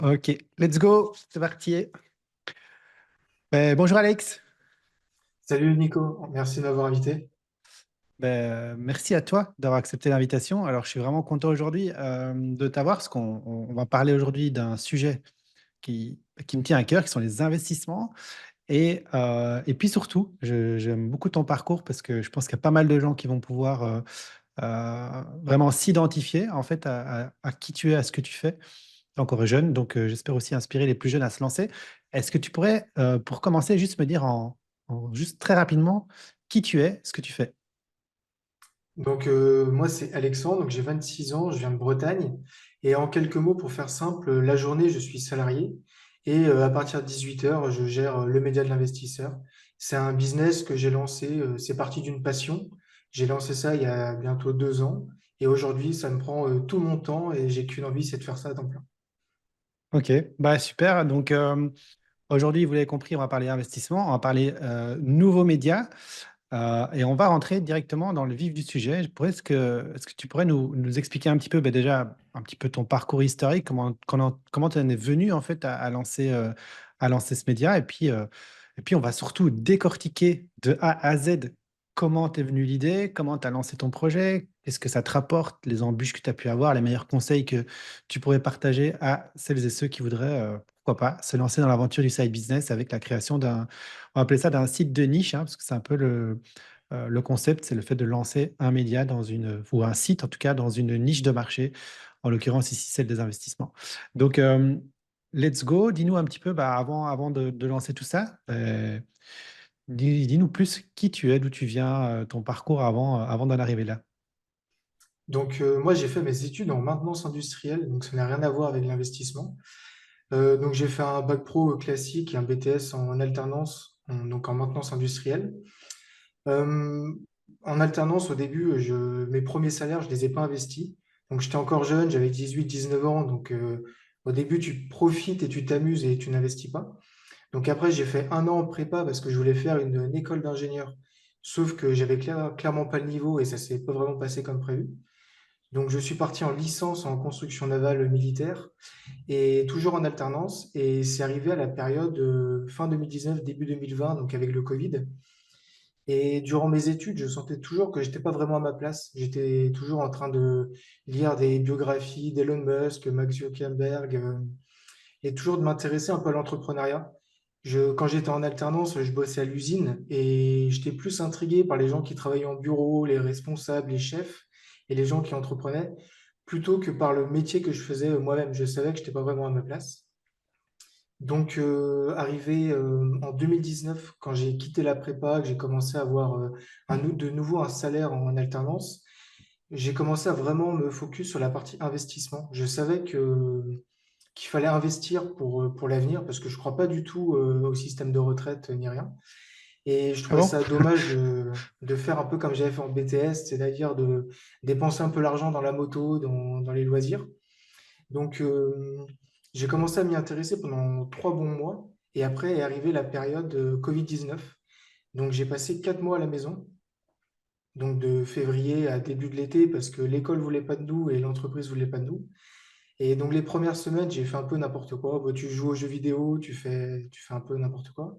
Ok, let's go, c'est parti. Bonjour Alex. Salut Nico, merci de m'avoir invité. Merci à toi d'avoir accepté l'invitation. Alors, je suis vraiment content aujourd'hui de t'avoir parce qu'on va parler aujourd'hui d'un sujet qui me tient à cœur, qui sont les investissements. Et puis surtout, j'aime beaucoup ton parcours parce que je pense qu'il y a pas mal de gens qui vont pouvoir vraiment s'identifier en fait à qui tu es, à ce que tu fais. Tu es encore jeune, donc j'espère aussi inspirer les plus jeunes à se lancer. Est-ce que tu pourrais, pour commencer, juste me dire juste très rapidement qui tu es, ce que tu fais? Moi c'est Alexandre, donc j'ai 26 ans, je viens de Bretagne. Et en quelques mots, pour faire simple, la journée je suis salarié et à partir de 18 heures je gère le média de l'investisseur. C'est un business que j'ai lancé, c'est parti d'une passion. J'ai lancé ça il y a bientôt 2 ans et aujourd'hui ça me prend tout mon temps et j'ai qu'une envie, c'est de faire ça à temps plein. Ok, bah super. Donc aujourd'hui, vous l'avez compris, on va parler investissement, on va parler nouveaux médias. Et on va rentrer directement dans le vif du sujet. Est-ce que tu pourrais nous expliquer un petit peu, déjà, un petit peu ton parcours historique, comment tu en es venu en fait à lancer ce média, et puis on va surtout décortiquer de A à Z comment t'es venu l'idée, comment tu as lancé ton projet, qu'est-ce que ça te rapporte, les embûches que tu as pu avoir, les meilleurs conseils que tu pourrais partager à celles et ceux qui voudraient, pourquoi pas, se lancer dans l'aventure du side business avec la création on va appeler ça d'un site de niche, hein, parce que c'est un peu le concept, c'est le fait de lancer un média ou un site en tout cas dans une niche de marché, en l'occurrence ici celle des investissements. Donc, let's go. Dis-nous un petit peu, avant de lancer tout ça, dis-nous plus qui tu es, d'où tu viens, ton parcours avant d'en arriver là. Moi j'ai fait mes études en maintenance industrielle, donc ça n'a rien à voir avec l'investissement. Donc j'ai fait un bac pro classique et un BTS en alternance, donc en maintenance industrielle. Euh, En alternance, au début, mes premiers salaires, je les ai pas investis. Donc j'étais encore jeune, j'avais 18, 19 ans. Au début, tu profites et tu t'amuses et tu n'investis pas. Donc après, j'ai fait un an en prépa parce que je voulais faire une école d'ingénieur. Sauf que j'avais clairement pas le niveau et ça s'est pas vraiment passé comme prévu. Donc je suis parti en licence en construction navale militaire et toujours en alternance. Et c'est arrivé à la période fin 2019, début 2020, donc avec le Covid. Et durant mes études, je sentais toujours que j'étais pas vraiment à ma place. J'étais toujours en train de lire des biographies d'Elon Musk, Max Zuckerberg, et toujours de m'intéresser un peu à l'entrepreneuriat. Quand j'étais en alternance, je bossais à l'usine et j'étais plus intrigué par les gens qui travaillaient en bureau, les responsables, les chefs et les gens qui entreprenaient, plutôt que par le métier que je faisais moi-même. Je savais que j'étais pas vraiment à ma place. Arrivé en 2019, quand j'ai quitté la prépa, que j'ai commencé à avoir de nouveau un salaire en alternance, j'ai commencé à vraiment me focus sur la partie investissement. Je savais qu'il fallait investir pour l'avenir parce que je ne crois pas du tout au système de retraite ni rien. Et je Ah trouvais bon? ça dommage de faire un peu comme j'avais fait en BTS, c'est-à-dire de dépenser un peu l'argent dans la moto, dans les loisirs. Donc, euh, j'ai commencé à m'y intéresser pendant 3 bons mois. Et après est arrivée la période Covid-19. Donc, j'ai passé 4 mois à la maison, donc de février à début de l'été, parce que l'école voulait pas de nous et l'entreprise voulait pas de nous. Et donc, les premières semaines, j'ai fait un peu n'importe quoi. Bah, tu joues aux jeux vidéo, tu fais un peu n'importe quoi.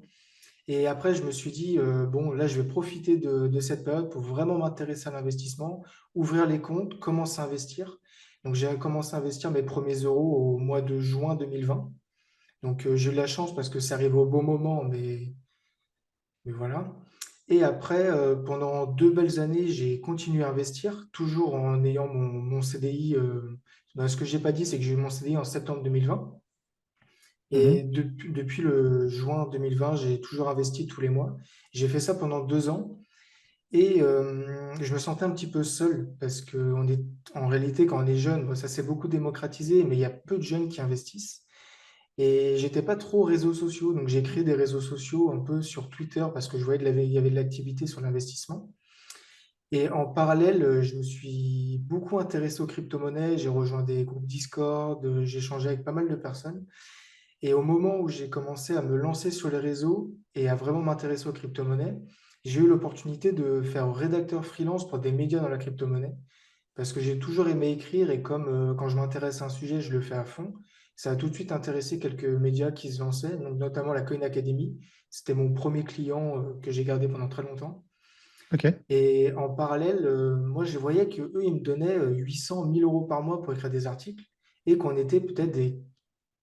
Et après, je me suis dit, bon, là, je vais profiter de cette période pour vraiment m'intéresser à l'investissement, ouvrir les comptes, commencer à investir. Donc, j'ai commencé à investir mes premiers euros au mois de juin 2020. J'ai eu de la chance parce que c'est arrivé au bon moment, mais voilà. Et après, pendant 2 belles années, j'ai continué à investir, toujours en ayant mon CDI. Ce que j'ai pas dit, c'est que j'ai eu mon CDI en septembre 2020. Et Mhm. depuis le juin 2020, j'ai toujours investi tous les mois. J'ai fait ça pendant 2 ans et je me sentais un petit peu seul parce que en réalité, quand on est jeune, bon, ça s'est beaucoup démocratisé, mais il y a peu de jeunes qui investissent. Et j'étais pas trop réseaux sociaux, donc j'ai créé des réseaux sociaux un peu sur Twitter parce que je voyais il y avait de l'activité sur l'investissement. Et en parallèle, je me suis beaucoup intéressé aux crypto-monnaies. J'ai rejoint des groupes Discord, j'ai échangé avec pas mal de personnes. Et au moment où j'ai commencé à me lancer sur les réseaux et à vraiment m'intéresser aux crypto-monnaies, j'ai eu l'opportunité de faire rédacteur freelance pour des médias dans la crypto-monnaie. Parce que j'ai toujours aimé écrire et comme quand je m'intéresse à un sujet, je le fais à fond. Ça a tout de suite intéressé quelques médias qui se lançaient, donc notamment la Coin Academy. C'était mon premier client que j'ai gardé pendant très longtemps. Ok. Et en parallèle, moi, je voyais qu'eux, ils me donnaient 800, 1000 euros par mois pour écrire des articles et qu'on était peut-être des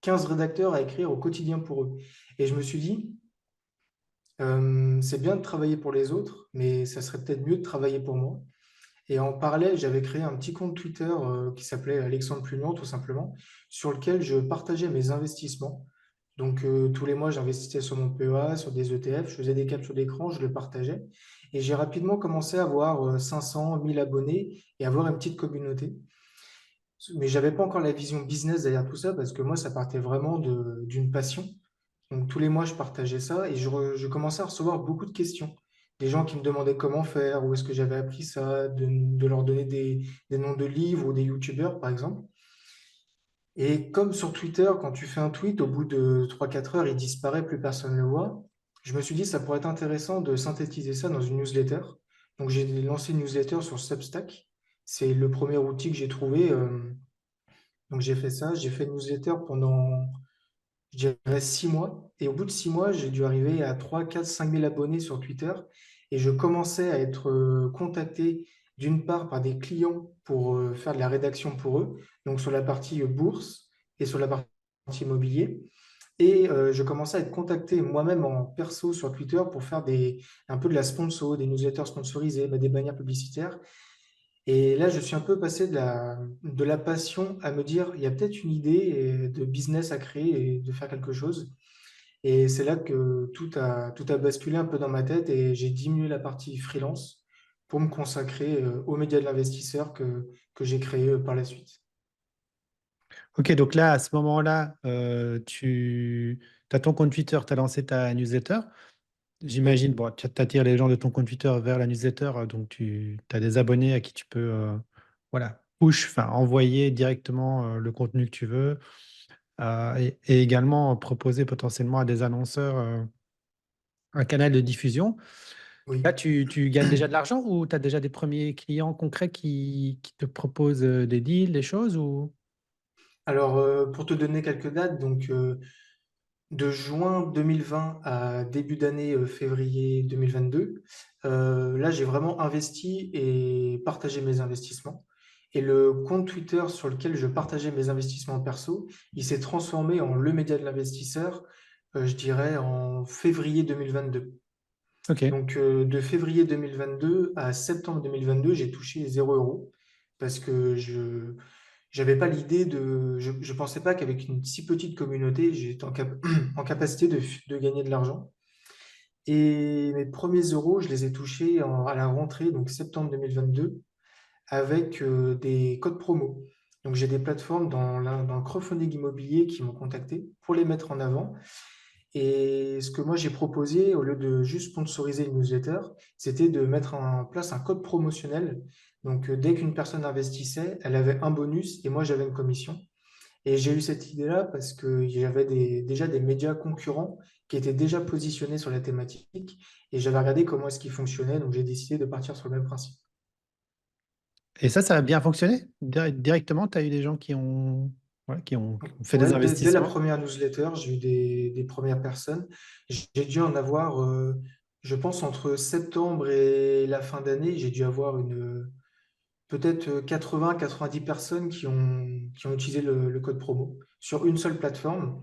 15 rédacteurs à écrire au quotidien pour eux. Et je me suis dit, c'est bien de travailler pour les autres, mais ça serait peut-être mieux de travailler pour moi. Et en parallèle, j'avais créé un petit compte Twitter qui s'appelait Alexandre Plunion, tout simplement, sur lequel je partageais mes investissements. Donc, tous les mois, j'investissais sur mon PEA, sur des ETF, je faisais des captures d'écran, je le partageais. Et j'ai rapidement commencé à avoir 500, 1000 abonnés et avoir une petite communauté. Mais j'avais pas encore la vision business derrière tout ça parce que moi, ça partait vraiment d'une passion. Donc tous les mois, je partageais ça et je commençais à recevoir beaucoup de questions. Des gens qui me demandaient comment faire, où est-ce que j'avais appris ça, de leur donner des noms de livres ou des youtubeurs, par exemple. Et comme sur Twitter, quand tu fais un tweet, au bout de 3 4 heures, il disparaît, plus personne ne le voit, je me suis dit, ça pourrait être intéressant de synthétiser ça dans une newsletter. Donc j'ai lancé une newsletter sur Substack. C'est le premier outil que j'ai trouvé. Donc j'ai fait ça, j'ai fait une newsletter pendant, je dirais, 6 mois. Et au bout de 6 mois, j'ai dû arriver à 3 4 5 000 abonnés sur Twitter. Et je commençais à être contacté d'une part par des clients pour faire de la rédaction pour eux, donc sur la partie bourse et sur la partie immobilier. Et je commençais à être contacté moi-même en perso sur Twitter pour faire un peu de la sponsor, des newsletters sponsorisées, bah, des bannières publicitaires. Et là, je suis un peu passé de la passion à me dire, il y a peut-être une idée de business à créer et de faire quelque chose. Et c'est là que tout a basculé un peu dans ma tête et j'ai diminué la partie freelance pour me consacrer aux médias de l'investisseur que j'ai créé par la suite. Ok, donc là, à ce moment-là, tu as ton compte Twitter, tu as lancé ta newsletter. Oui, J'imagine, bon, tu attires les gens de ton compte Twitter vers la newsletter, donc tu as des abonnés à qui tu peux voilà, push, enfin, envoyer directement le contenu que tu veux et également proposer potentiellement à des annonceurs un canal de diffusion. Là, oui. tu gagnes déjà de l'argent ou tu as déjà des premiers clients concrets qui te proposent des deals, des choses ou... Alors, pour te donner quelques dates, donc de juin 2020 à début d'année février 2022, là, j'ai vraiment investi et partagé mes investissements. Et le compte Twitter sur lequel je partageais mes investissements perso, il s'est transformé en le média de l'investisseur, je dirais, en février 2022. Ok, Donc, de février 2022 à septembre 2022, j'ai touché 0 € parce que je n'avais pas l'idée je pensais pas qu'avec une si petite communauté, j'étais en capacité de gagner de l'argent. Et mes premiers euros, je les ai touchés à la rentrée, donc septembre 2022, avec des codes promo. Donc, j'ai des plateformes dans le crowdfunding immobilier qui m'ont contacté pour les mettre en avant. Et ce que moi j'ai proposé, au lieu de juste sponsoriser une newsletter, c'était de mettre en place un code promotionnel. Donc, dès qu'une personne investissait, elle avait un bonus et moi j'avais une commission. Et j'ai eu cette idée-là parce qu'il y avait déjà des médias concurrents qui étaient déjà positionnés sur la thématique et j'avais regardé comment est-ce qu'ils fonctionnaient, donc j'ai décidé de partir sur le même principe. et ça a bien fonctionné? Directement, tu as eu des gens ouais, qui ont fait des Ouais, dès la investissements? première newsletter, j'ai eu des premières personnes. J'ai dû en avoir, je pense, entre septembre et la fin d'année, j'ai dû avoir peut-être 80-90 personnes qui ont utilisé le code promo sur une seule plateforme.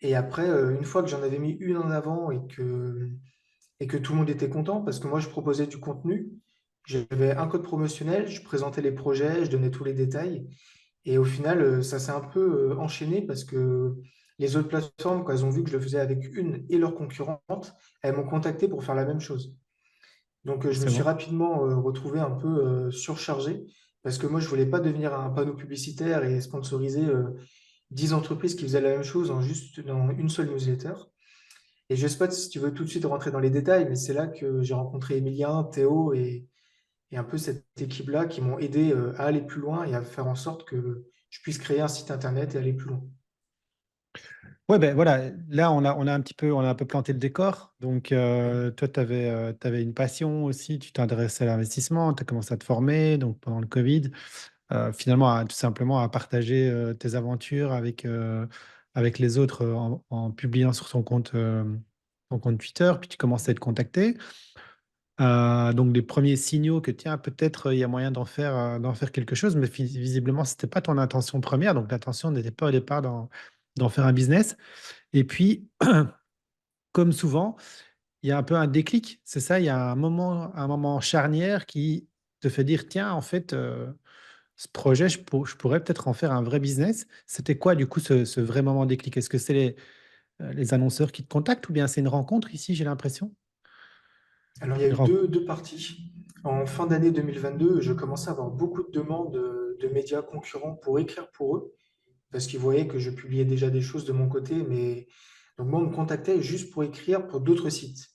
Et après, une fois que j'en avais mis une en avant et que tout le monde était content, parce que moi, je proposais du contenu, j'avais un code promotionnel, je présentais les projets, je donnais tous les détails. Et au final, ça s'est un peu enchaîné parce que les autres plateformes, quand elles ont vu que je le faisais avec une et leur concurrente, elles m'ont contacté pour faire la même chose. Donc, je me suis Forcément. rapidement retrouvé un peu surchargé parce que moi, je voulais pas devenir un panneau publicitaire et sponsoriser 10 entreprises qui faisaient la même chose juste dans une seule newsletter. Et je sais pas si tu veux tout de suite rentrer dans les détails, mais c'est là que j'ai rencontré Emilien, Théo et un peu cette équipe-là qui m'ont aidé à aller plus loin et à faire en sorte que je puisse créer un site internet et aller plus loin. Ouais, ben voilà, là, on a un peu planté le décor. Donc, toi, tu avais une passion aussi, tu t'intéressais à l'investissement, tu as commencé à te former donc, pendant le Covid. finalement, tout simplement à partager tes aventures avec les autres en publiant sur ton compte Twitter, puis tu commences à être contacté. Donc des premiers signaux que tiens, peut-être il y a moyen d'en faire quelque chose, mais visiblement, ce n'était pas ton intention première. Donc l'intention n'était pas au départ d'en faire un business. Et puis, comme souvent, il y a un peu un déclic, c'est ça? Il y a un moment charnière qui te fait dire: «Tiens, en fait, ce projet, je pourrais peut-être en faire un vrai business». C'était quoi, du coup, ce vrai moment déclic? Est-ce que c'est les annonceurs qui te contactent ou bien c'est une rencontre ici, j'ai l'impression? Alors, il y a Une eu ren deux parties. En fin d'année 2022, je commençais à avoir beaucoup de demandes de médias concurrents pour écrire pour eux, parce qu'ils voyaient que je publiais déjà des choses de mon côté, mais donc moi, on me contactait juste pour écrire pour d'autres sites.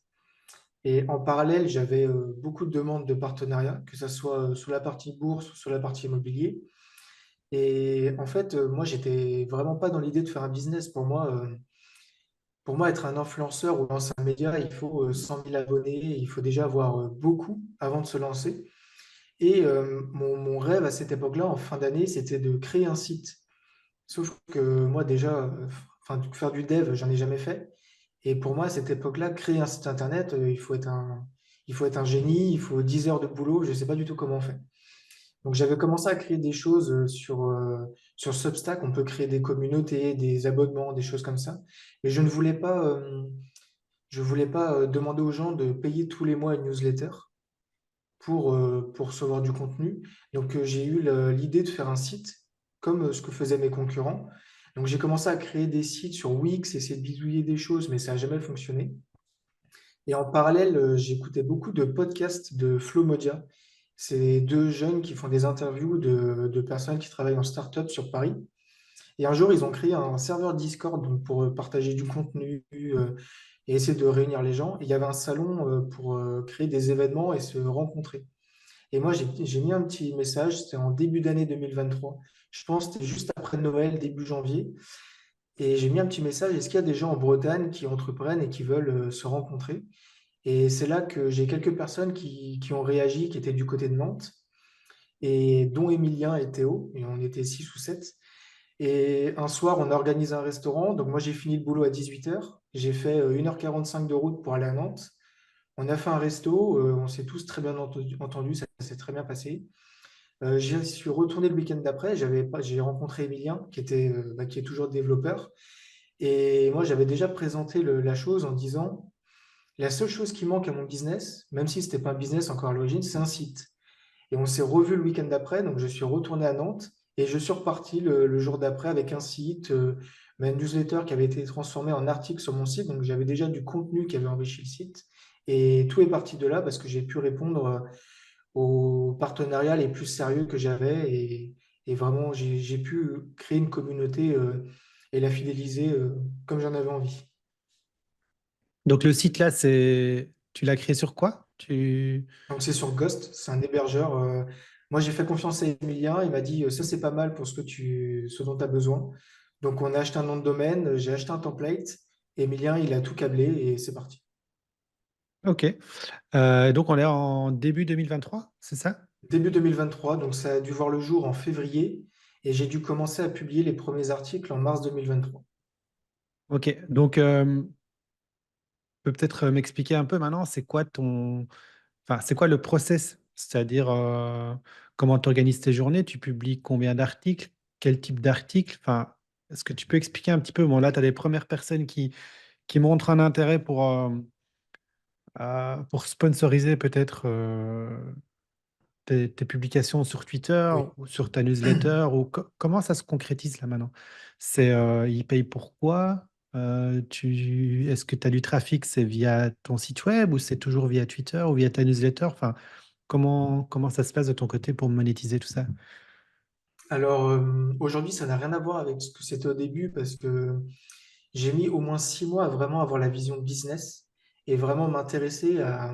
Et en parallèle, j'avais beaucoup de demandes de partenariat, que ce soit sur la partie bourse ou sur la partie immobilier. Et en fait, moi, j'étais vraiment pas dans l'idée de faire un business. Pour moi, être un influenceur ou lancer un média, il faut 100 000 abonnés, il faut déjà avoir beaucoup avant de se lancer. Et mon rêve à cette époque-là, en fin d'année, c'était de créer un site. Sauf que moi, déjà, enfin, faire du dev, j'en ai jamais fait. Et pour moi, à cette époque-là, créer un site internet, il faut être un génie, il faut 10 heures de boulot, je ne sais pas du tout comment on fait. Donc j'avais commencé à créer des choses sur Substack, on peut créer des communautés, des abonnements, des choses comme ça. Mais je voulais pas demander aux gens de payer tous les mois une newsletter pour recevoir du contenu. Donc j'ai eu l'idée de faire un site comme ce que faisaient mes concurrents. Donc j'ai commencé à créer des sites sur Wix, essayer de bidouiller des choses, mais ça n'a jamais fonctionné. Et en parallèle, j'écoutais beaucoup de podcasts de Flo Modia. C'est deux jeunes qui font des interviews de personnes qui travaillent en start-up sur Paris. Et un jour, ils ont créé un serveur Discord donc pour partager du contenu et essayer de réunir les gens. Et il y avait un salon pour créer des événements et se rencontrer. Et moi, j'ai mis un petit message, c'était en début d'année 2023. Je pense que c'était juste après Noël, début janvier. Et j'ai mis un petit message, est-ce qu'il y a des gens en Bretagne qui entreprennent et qui veulent se rencontrer? Et c'est là que j'ai quelques personnes qui ont réagi, qui étaient du côté de Nantes, et dont Emilien et Théo, et on était 6 ou 7. Et un soir, on a organisé un restaurant. Donc moi, j'ai fini le boulot à 18 h. J'ai fait 1 h 45 de route pour aller à Nantes. On a fait un resto, on s'est tous très bien entendu, ça s'est très bien passé. J'y suis retourné le week-end d'après, j'ai rencontré Emilien, qui est toujours développeur. Et moi, j'avais déjà présenté la chose en disant, la seule chose qui manque à mon business, même si ce n'était pas un business encore à l'origine, c'est un site. Et on s'est revu le week-end d'après, donc je suis retourné à Nantes et je suis reparti le jour d'après avec un site, ma newsletter qui avait été transformée en article sur mon site, donc j'avais déjà du contenu qui avait enrichi le site. Et tout est parti de là parce que j'ai pu répondre aux partenariats les plus sérieux que j'avais et vraiment j'ai pu créer une communauté et la fidéliser comme j'en avais envie. Donc le site là, tu l'as créé sur quoi? Donc c'est sur Ghost, c'est un hébergeur. Moi j'ai fait confiance à Emilien, il m'a dit ça c'est pas mal pour ce dont tu as besoin. Donc on a acheté un nom de domaine, j'ai acheté un template, Emilien il a tout câblé et c'est parti. OK. Donc on est en début 2023, c'est ça? Début 2023, donc ça a dû voir le jour en février et j'ai dû commencer à publier les premiers articles en mars 2023. OK. Donc, peux peut-être m'expliquer un peu maintenant, enfin, c'est quoi le process? C'est-à-dire, comment tu organises tes journées? Tu publies combien d'articles? Quel type d'articles? Enfin, est-ce que tu peux expliquer un petit peu? Bon, là, tu as les premières personnes qui montrent un intérêt pour sponsoriser peut-être tes publications sur Twitter Oui. ou sur ta newsletter ou comment ça se concrétise là maintenant? Ils payent pour quoi? Est-ce que tu as du trafic, c'est via ton site web ou c'est toujours via Twitter ou via ta newsletter? Enfin, comment ça se passe de ton côté pour monétiser tout ça? Alors aujourd'hui ça n'a rien à voir avec ce que c'était au début parce que j'ai mis au moins 6 mois à vraiment avoir la vision business et vraiment m'intéresser à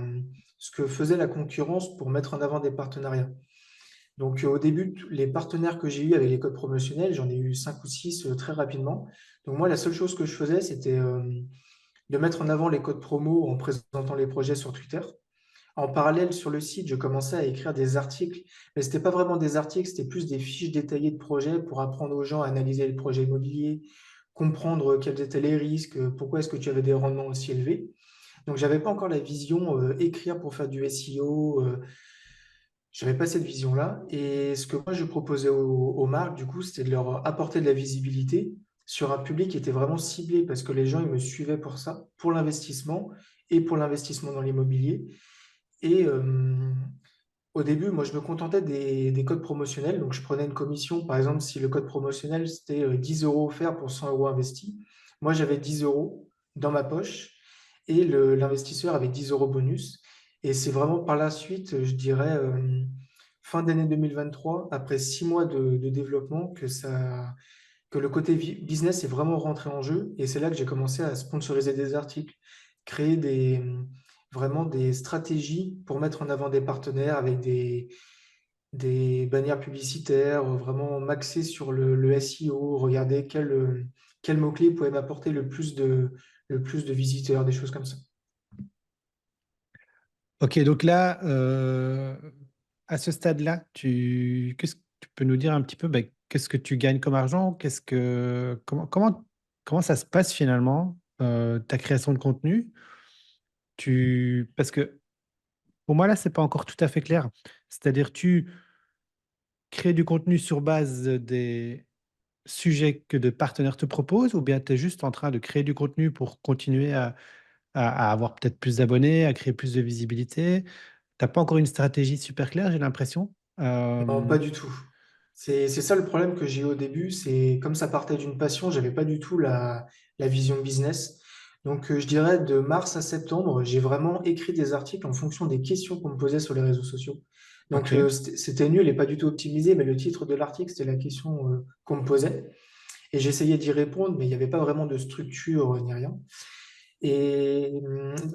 ce que faisait la concurrence pour mettre en avant des partenariats. Donc au début, les partenaires que j'ai eus avec les codes promotionnels, j'en ai eu 5 ou 6 très rapidement. Donc moi, la seule chose que je faisais, c'était de mettre en avant les codes promo en présentant les projets sur Twitter. En parallèle, sur le site, je commençais à écrire des articles, mais c'était pas vraiment des articles, c'était plus des fiches détaillées de projets pour apprendre aux gens à analyser les projets immobiliers, comprendre quels étaient les risques, pourquoi est-ce que tu avais des rendements aussi élevés. Donc, j'avais pas encore la vision écrire pour faire du SEO. J'avais pas cette vision-là. Et ce que moi je proposais aux marques, du coup, c'était de leur apporter de la visibilité sur un public qui était vraiment ciblé parce que les gens, ils me suivaient pour ça, pour l'investissement et pour l'investissement dans l'immobilier. Et au début, moi, je me contentais des codes promotionnels. Donc, je prenais une commission. Par exemple, si le code promotionnel, c'était 10 euros offerts pour 100 euros investis, moi, j'avais 10 euros dans ma poche et l'investisseur avait 10 euros bonus. Et c'est vraiment par la suite, je dirais, fin d'année 2023, après 6 mois de développement, que le côté business est vraiment rentré en jeu. Et c'est là que j'ai commencé à sponsoriser des articles, créer vraiment des stratégies pour mettre en avant des partenaires avec des bannières publicitaires, vraiment m'axer sur le SEO, regarder quel mot-clé pouvait m'apporter le plus de visiteurs, des choses comme ça. Ok, donc là, à ce stade-là, qu'est-ce que tu peux nous dire un petit peu, ben, qu'est-ce que tu gagnes comme argent? Comment ça se passe finalement, ta création de contenu? Parce que pour moi, là, c'est pas encore tout à fait clair. C'est-à-dire, tu crées du contenu sur base des sujets que de partenaires te proposent, ou bien tu es juste en train de créer du contenu pour continuer à avoir peut-être plus d'abonnés, à créer plus de visibilité. T'as pas encore une stratégie super claire, j'ai l'impression. Non, pas du tout. C'est ça le problème que j'ai eu au début, c'est comme ça partait d'une passion, j'avais pas du tout la vision business. Donc je dirais de mars à septembre, j'ai vraiment écrit des articles en fonction des questions qu'on me posait sur les réseaux sociaux. Donc Ok, c'était nul et pas du tout optimisé, mais le titre de l'article, c'était la question qu'on me posait. Et j'essayais d'y répondre, mais il n'y avait pas vraiment de structure ni rien. Et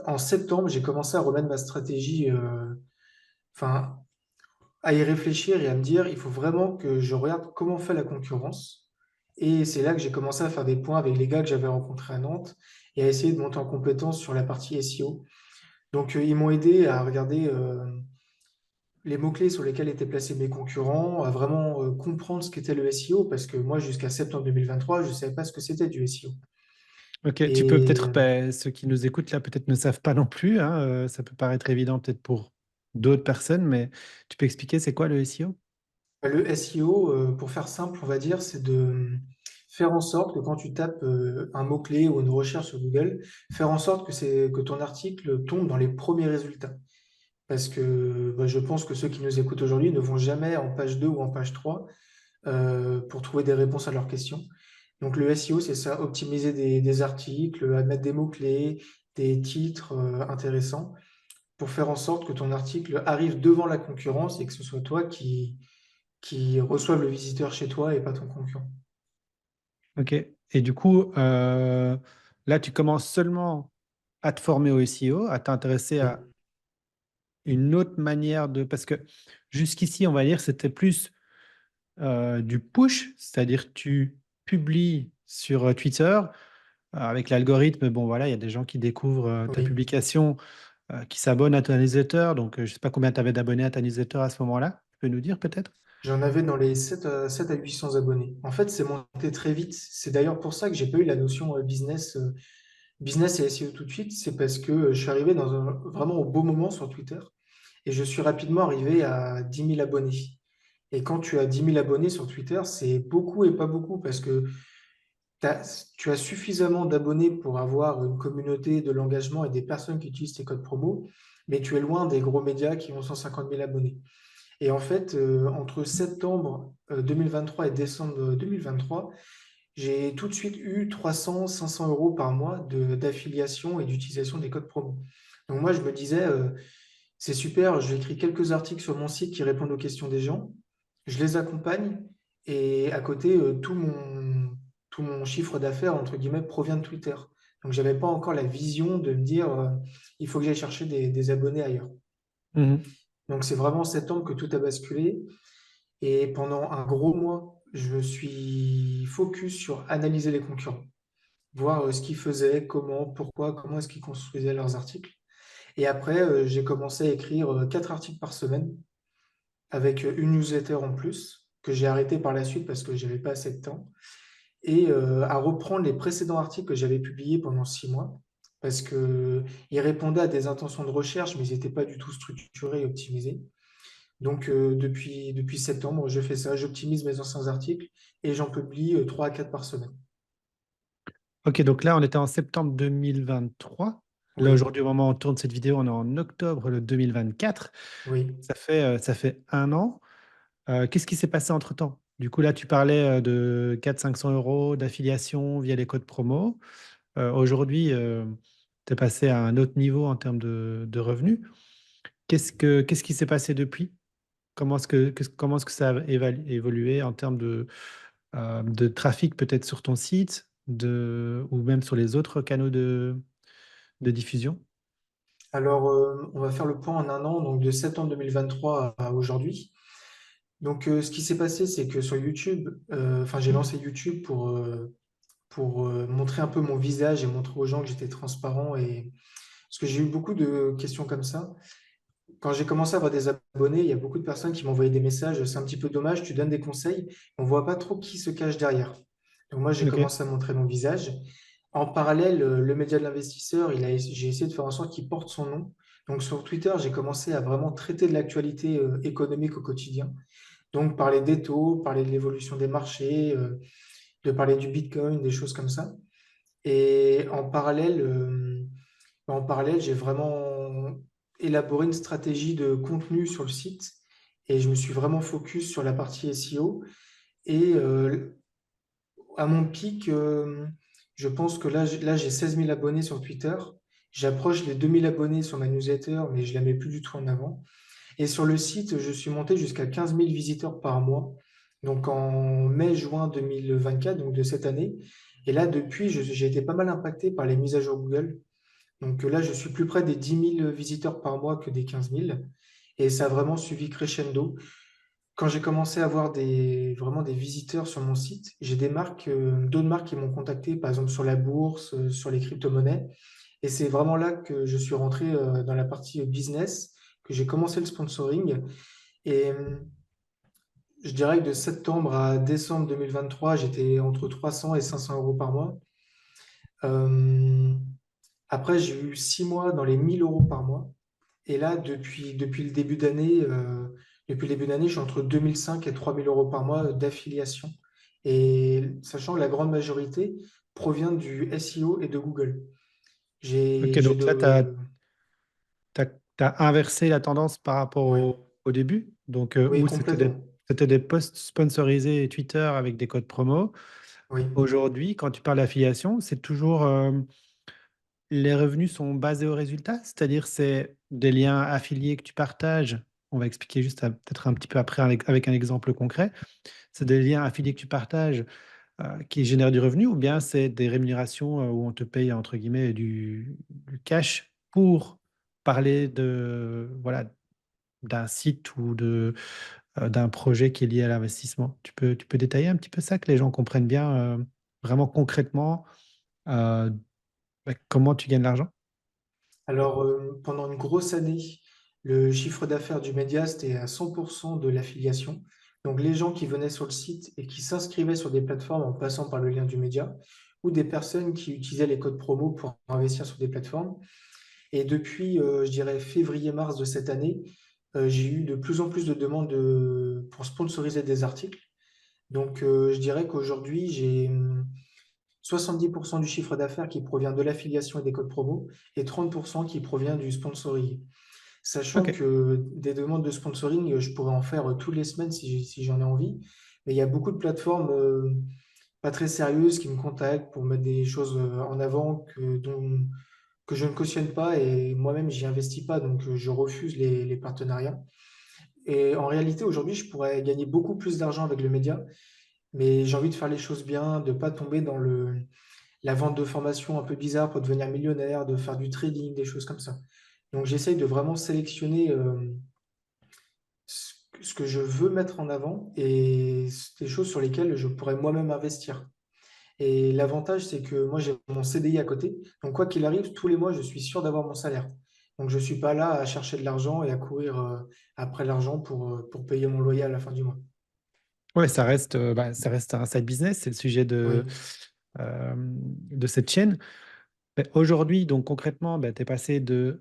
en septembre, j'ai commencé à remettre ma stratégie, enfin, à y réfléchir et à me dire, il faut vraiment que je regarde comment fait la concurrence. Et c'est là que j'ai commencé à faire des points avec les gars que j'avais rencontrés à Nantes et à essayer de monter en compétence sur la partie SEO. Donc, ils m'ont aidé à regarder les mots-clés sur lesquels étaient placés mes concurrents, à vraiment comprendre ce qu'était le SEO, parce que moi, jusqu'à septembre 2023, je ne savais pas ce que c'était du SEO. ok. Tu peux Et peut-être, ben, ceux qui nous écoutent là, peut-être ne savent pas non plus, hein, ça peut paraître évident peut-être pour d'autres personnes, mais tu peux expliquer c'est quoi le SEO? le SEO, pour faire simple, on va dire, c'est de faire en sorte que quand tu tapes un mot-clé ou une recherche sur Google, faire en sorte que ton article tombe dans les premiers résultats. Parce que bah, je pense que ceux qui nous écoutent aujourd'hui ne vont jamais en page 2 ou en page 3 pour trouver des réponses à leurs questions. Donc le SEO, c'est ça, optimiser des articles, mettre des mots-clés, des titres intéressants pour faire en sorte que ton article arrive devant la concurrence et que ce soit toi qui reçoive le visiteur chez toi et pas ton concurrent. Ok. Et du coup, là, tu commences seulement à te former au SEO, à t'intéresser Oui. à une autre manière de... Parce que jusqu'ici, on va dire, c'était plus du push, c'est-à-dire tu publies sur Twitter avec l'algorithme. Bon, voilà, il y a des gens qui découvrent ta Oui. publication, qui s'abonnent à ta newsletter. Donc, je ne sais pas combien tu avais d'abonnés à ta newsletter à ce moment-là. Tu peux nous dire peut-être? J'en avais dans les 7 à 800 abonnés. En fait, c'est monté très vite. C'est d'ailleurs pour ça que j'ai pas eu la notion business et SEO tout de suite. C'est parce que je suis arrivé vraiment au beau moment sur Twitter et je suis rapidement arrivé à 10 000 abonnés. Et quand tu as 10 000 abonnés sur Twitter, c'est beaucoup et pas beaucoup parce que tu as suffisamment d'abonnés pour avoir une communauté de l'engagement et des personnes qui utilisent tes codes promo, mais tu es loin des gros médias qui ont 150 000 abonnés. Et en fait, entre septembre 2023 et décembre 2023, j'ai tout de suite eu 300, 500 euros par mois d'affiliation et d'utilisation des codes promo. Donc moi, je me disais, c'est super, j'écris quelques articles sur mon site qui répondent aux questions des gens, je les accompagne et à côté, tout mon chiffre d'affaires, entre guillemets, provient de Twitter. Donc j'avais pas encore la vision de me dire, il faut que j'aille chercher des abonnés ailleurs. Mhm. Donc c'est vraiment en septembre que tout a basculé. Et pendant un gros mois, je me suis focus sur analyser les concurrents, voir ce qu'ils faisaient, comment, pourquoi, comment est-ce qu'ils construisaient leurs articles. Et après, j'ai commencé à écrire 4 articles par semaine avec une newsletter en plus, que j'ai arrêté par la suite parce que j'avais pas assez de temps, et à reprendre les précédents articles que j'avais publiés pendant 6 mois, parce que ils répondaient à des intentions de recherche, mais ils n'étaient pas du tout structurés et optimisés. Donc, depuis septembre, je fais ça, j'optimise mes anciens articles et j'en publie 3 à 4 par semaine. Ok, donc là, on était en septembre 2023. Là, Oui, aujourd'hui, au moment où on tourne cette vidéo, on est en octobre le 2024. oui. Ça fait un an. Qu'est-ce qui s'est passé entre-temps? Du coup, là, tu parlais de 400-500 € d'affiliation via les codes promo. Aujourd'hui, tu es passé à un autre niveau en termes de revenus. Qu'est-ce qui s'est passé depuis? Comment est-ce que ça a évolué en termes de trafic peut-être sur ton site ou même sur les autres canaux de diffusion? Alors, on va faire le point en un an, donc de septembre 2023 à aujourd'hui. Donc, ce qui s'est passé, c'est que sur YouTube, enfin, j'ai lancé YouTube pour montrer un peu mon visage et montrer aux gens que j'étais transparent. Et parce que j'ai eu beaucoup de questions comme ça. Quand j'ai commencé à avoir des abonnés, il y a beaucoup de personnes qui m'envoyaient des messages. C'est un petit peu dommage, tu donnes des conseils, on voit pas trop qui se cache derrière. Donc moi, j'ai Ok, commencé à montrer mon visage. En parallèle, le média de l'investisseur, j'ai essayé de faire en sorte qu'il porte son nom. Donc sur Twitter, j'ai commencé à vraiment traiter de l'actualité économique au quotidien. Donc parler des taux, parler de l'évolution des marchés, de parler du Bitcoin, des choses comme ça. Et en parallèle, j'ai vraiment élaboré une stratégie de contenu sur le site et je me suis vraiment focus sur la partie SEO. Et à mon pic, je pense que là j'ai 16 000 abonnés sur Twitter. J'approche les 2 000 abonnés sur ma newsletter, mais je ne la mets plus du tout en avant. Et sur le site, je suis monté jusqu'à 15 000 visiteurs par mois, donc en mai-juin 2024, donc de cette année. Et là, depuis, j'ai été pas mal impacté par les mises à jour Google. Donc là, je suis plus près des 10 000 visiteurs par mois que des 15 000. Et ça a vraiment suivi crescendo. Quand j'ai commencé à avoir vraiment des visiteurs sur mon site, j'ai d'autres marques qui m'ont contacté, par exemple sur la bourse, sur les crypto-monnaies. Et c'est vraiment là que je suis rentré dans la partie business, que j'ai commencé le sponsoring. Et je dirais que de septembre à décembre 2023, j'étais entre 300 et 500 euros par mois. Euh, Après, j'ai eu 6 mois dans les 1 000 € par mois. Et là, depuis le début d'année, je suis entre 2 500 et 3 000 € par mois d'affiliation. Et sachant que la grande majorité provient du SEO et de Google. ok, J'ai donc là, de... t'as inversé la tendance par rapport Ouais, au début. Donc, oui, où complètement. c'était des posts sponsorisés Twitter avec des codes promo. Oui. Aujourd'hui, quand tu parles d'affiliation, c'est toujours les revenus sont basés au résultat, c'est-à-dire c'est des liens affiliés que tu partages. On va expliquer juste peut-être un petit peu après avec un exemple concret. C'est des liens affiliés que tu partages qui génèrent du revenu ou bien c'est des rémunérations où on te paye entre guillemets du cash pour parler voilà, d'un site ou d'un projet qui est lié à l'investissement. Tu peux détailler un petit peu ça, que les gens comprennent bien vraiment concrètement euh, comment tu gagnes l'argent? Alors, pendant une grosse année, le chiffre d'affaires du média, c'était à 100% de l'affiliation. Donc, les gens qui venaient sur le site et qui s'inscrivaient sur des plateformes en passant par le lien du média, ou des personnes qui utilisaient les codes promo pour investir sur des plateformes. Et depuis, je dirais, février-mars de cette année, j'ai eu de plus en plus de demandes pour sponsoriser des articles. Donc, je dirais qu'aujourd'hui, j'ai 70% du chiffre d'affaires qui provient de l'affiliation et des codes promo et 30% qui provient du sponsoring. Sachant Ok, que des demandes de sponsoring, je pourrais en faire toutes les semaines si j'en ai envie. Mais il y a beaucoup de plateformes pas très sérieuses qui me contactent pour mettre des choses en avant que je ne cautionne pas et moi-même, j'y investis pas. Donc, je refuse les partenariats. Et en réalité, aujourd'hui, je pourrais gagner beaucoup plus d'argent avec le média, mais j'ai envie de faire les choses bien, de ne pas tomber dans la vente de formations un peu bizarre pour devenir millionnaire, de faire du trading, des choses comme ça. Donc j'essaye de vraiment sélectionner ce que je veux mettre en avant et des choses sur lesquelles je pourrais moi-même investir. Et l'avantage, c'est que moi, j'ai mon CDI à côté. Donc quoi qu'il arrive, tous les mois, je suis sûr d'avoir mon salaire. Donc, je ne suis pas là à chercher de l'argent et à courir après l'argent pour payer mon loyer à la fin du mois. Ouais, ça reste un side business, c'est le sujet Oui, de cette chaîne. Ben, aujourd'hui, donc concrètement, ben, tu es passé de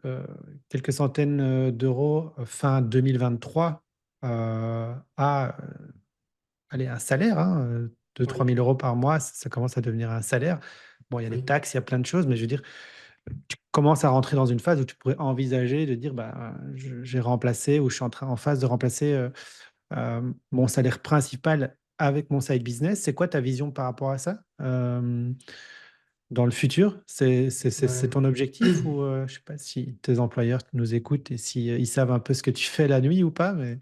quelques centaines d'euros fin 2023 à allez, un salaire, hein, 2 000 3 oui, 000 euros par mois, ça commence à devenir un salaire. Bon, il y a les oui. taxes, il y a plein de choses, mais je veux dire, tu commences à rentrer dans une phase où tu pourrais envisager de dire, bah, j'ai remplacé ou je suis en phase de remplacer mon salaire principal avec mon side business. C'est quoi ta vision par rapport à ça dans le futur? C'est ton Ouais. objectif ou je sais pas si tes employeurs nous écoutent et si ils savent un peu ce que tu fais la nuit ou pas, mais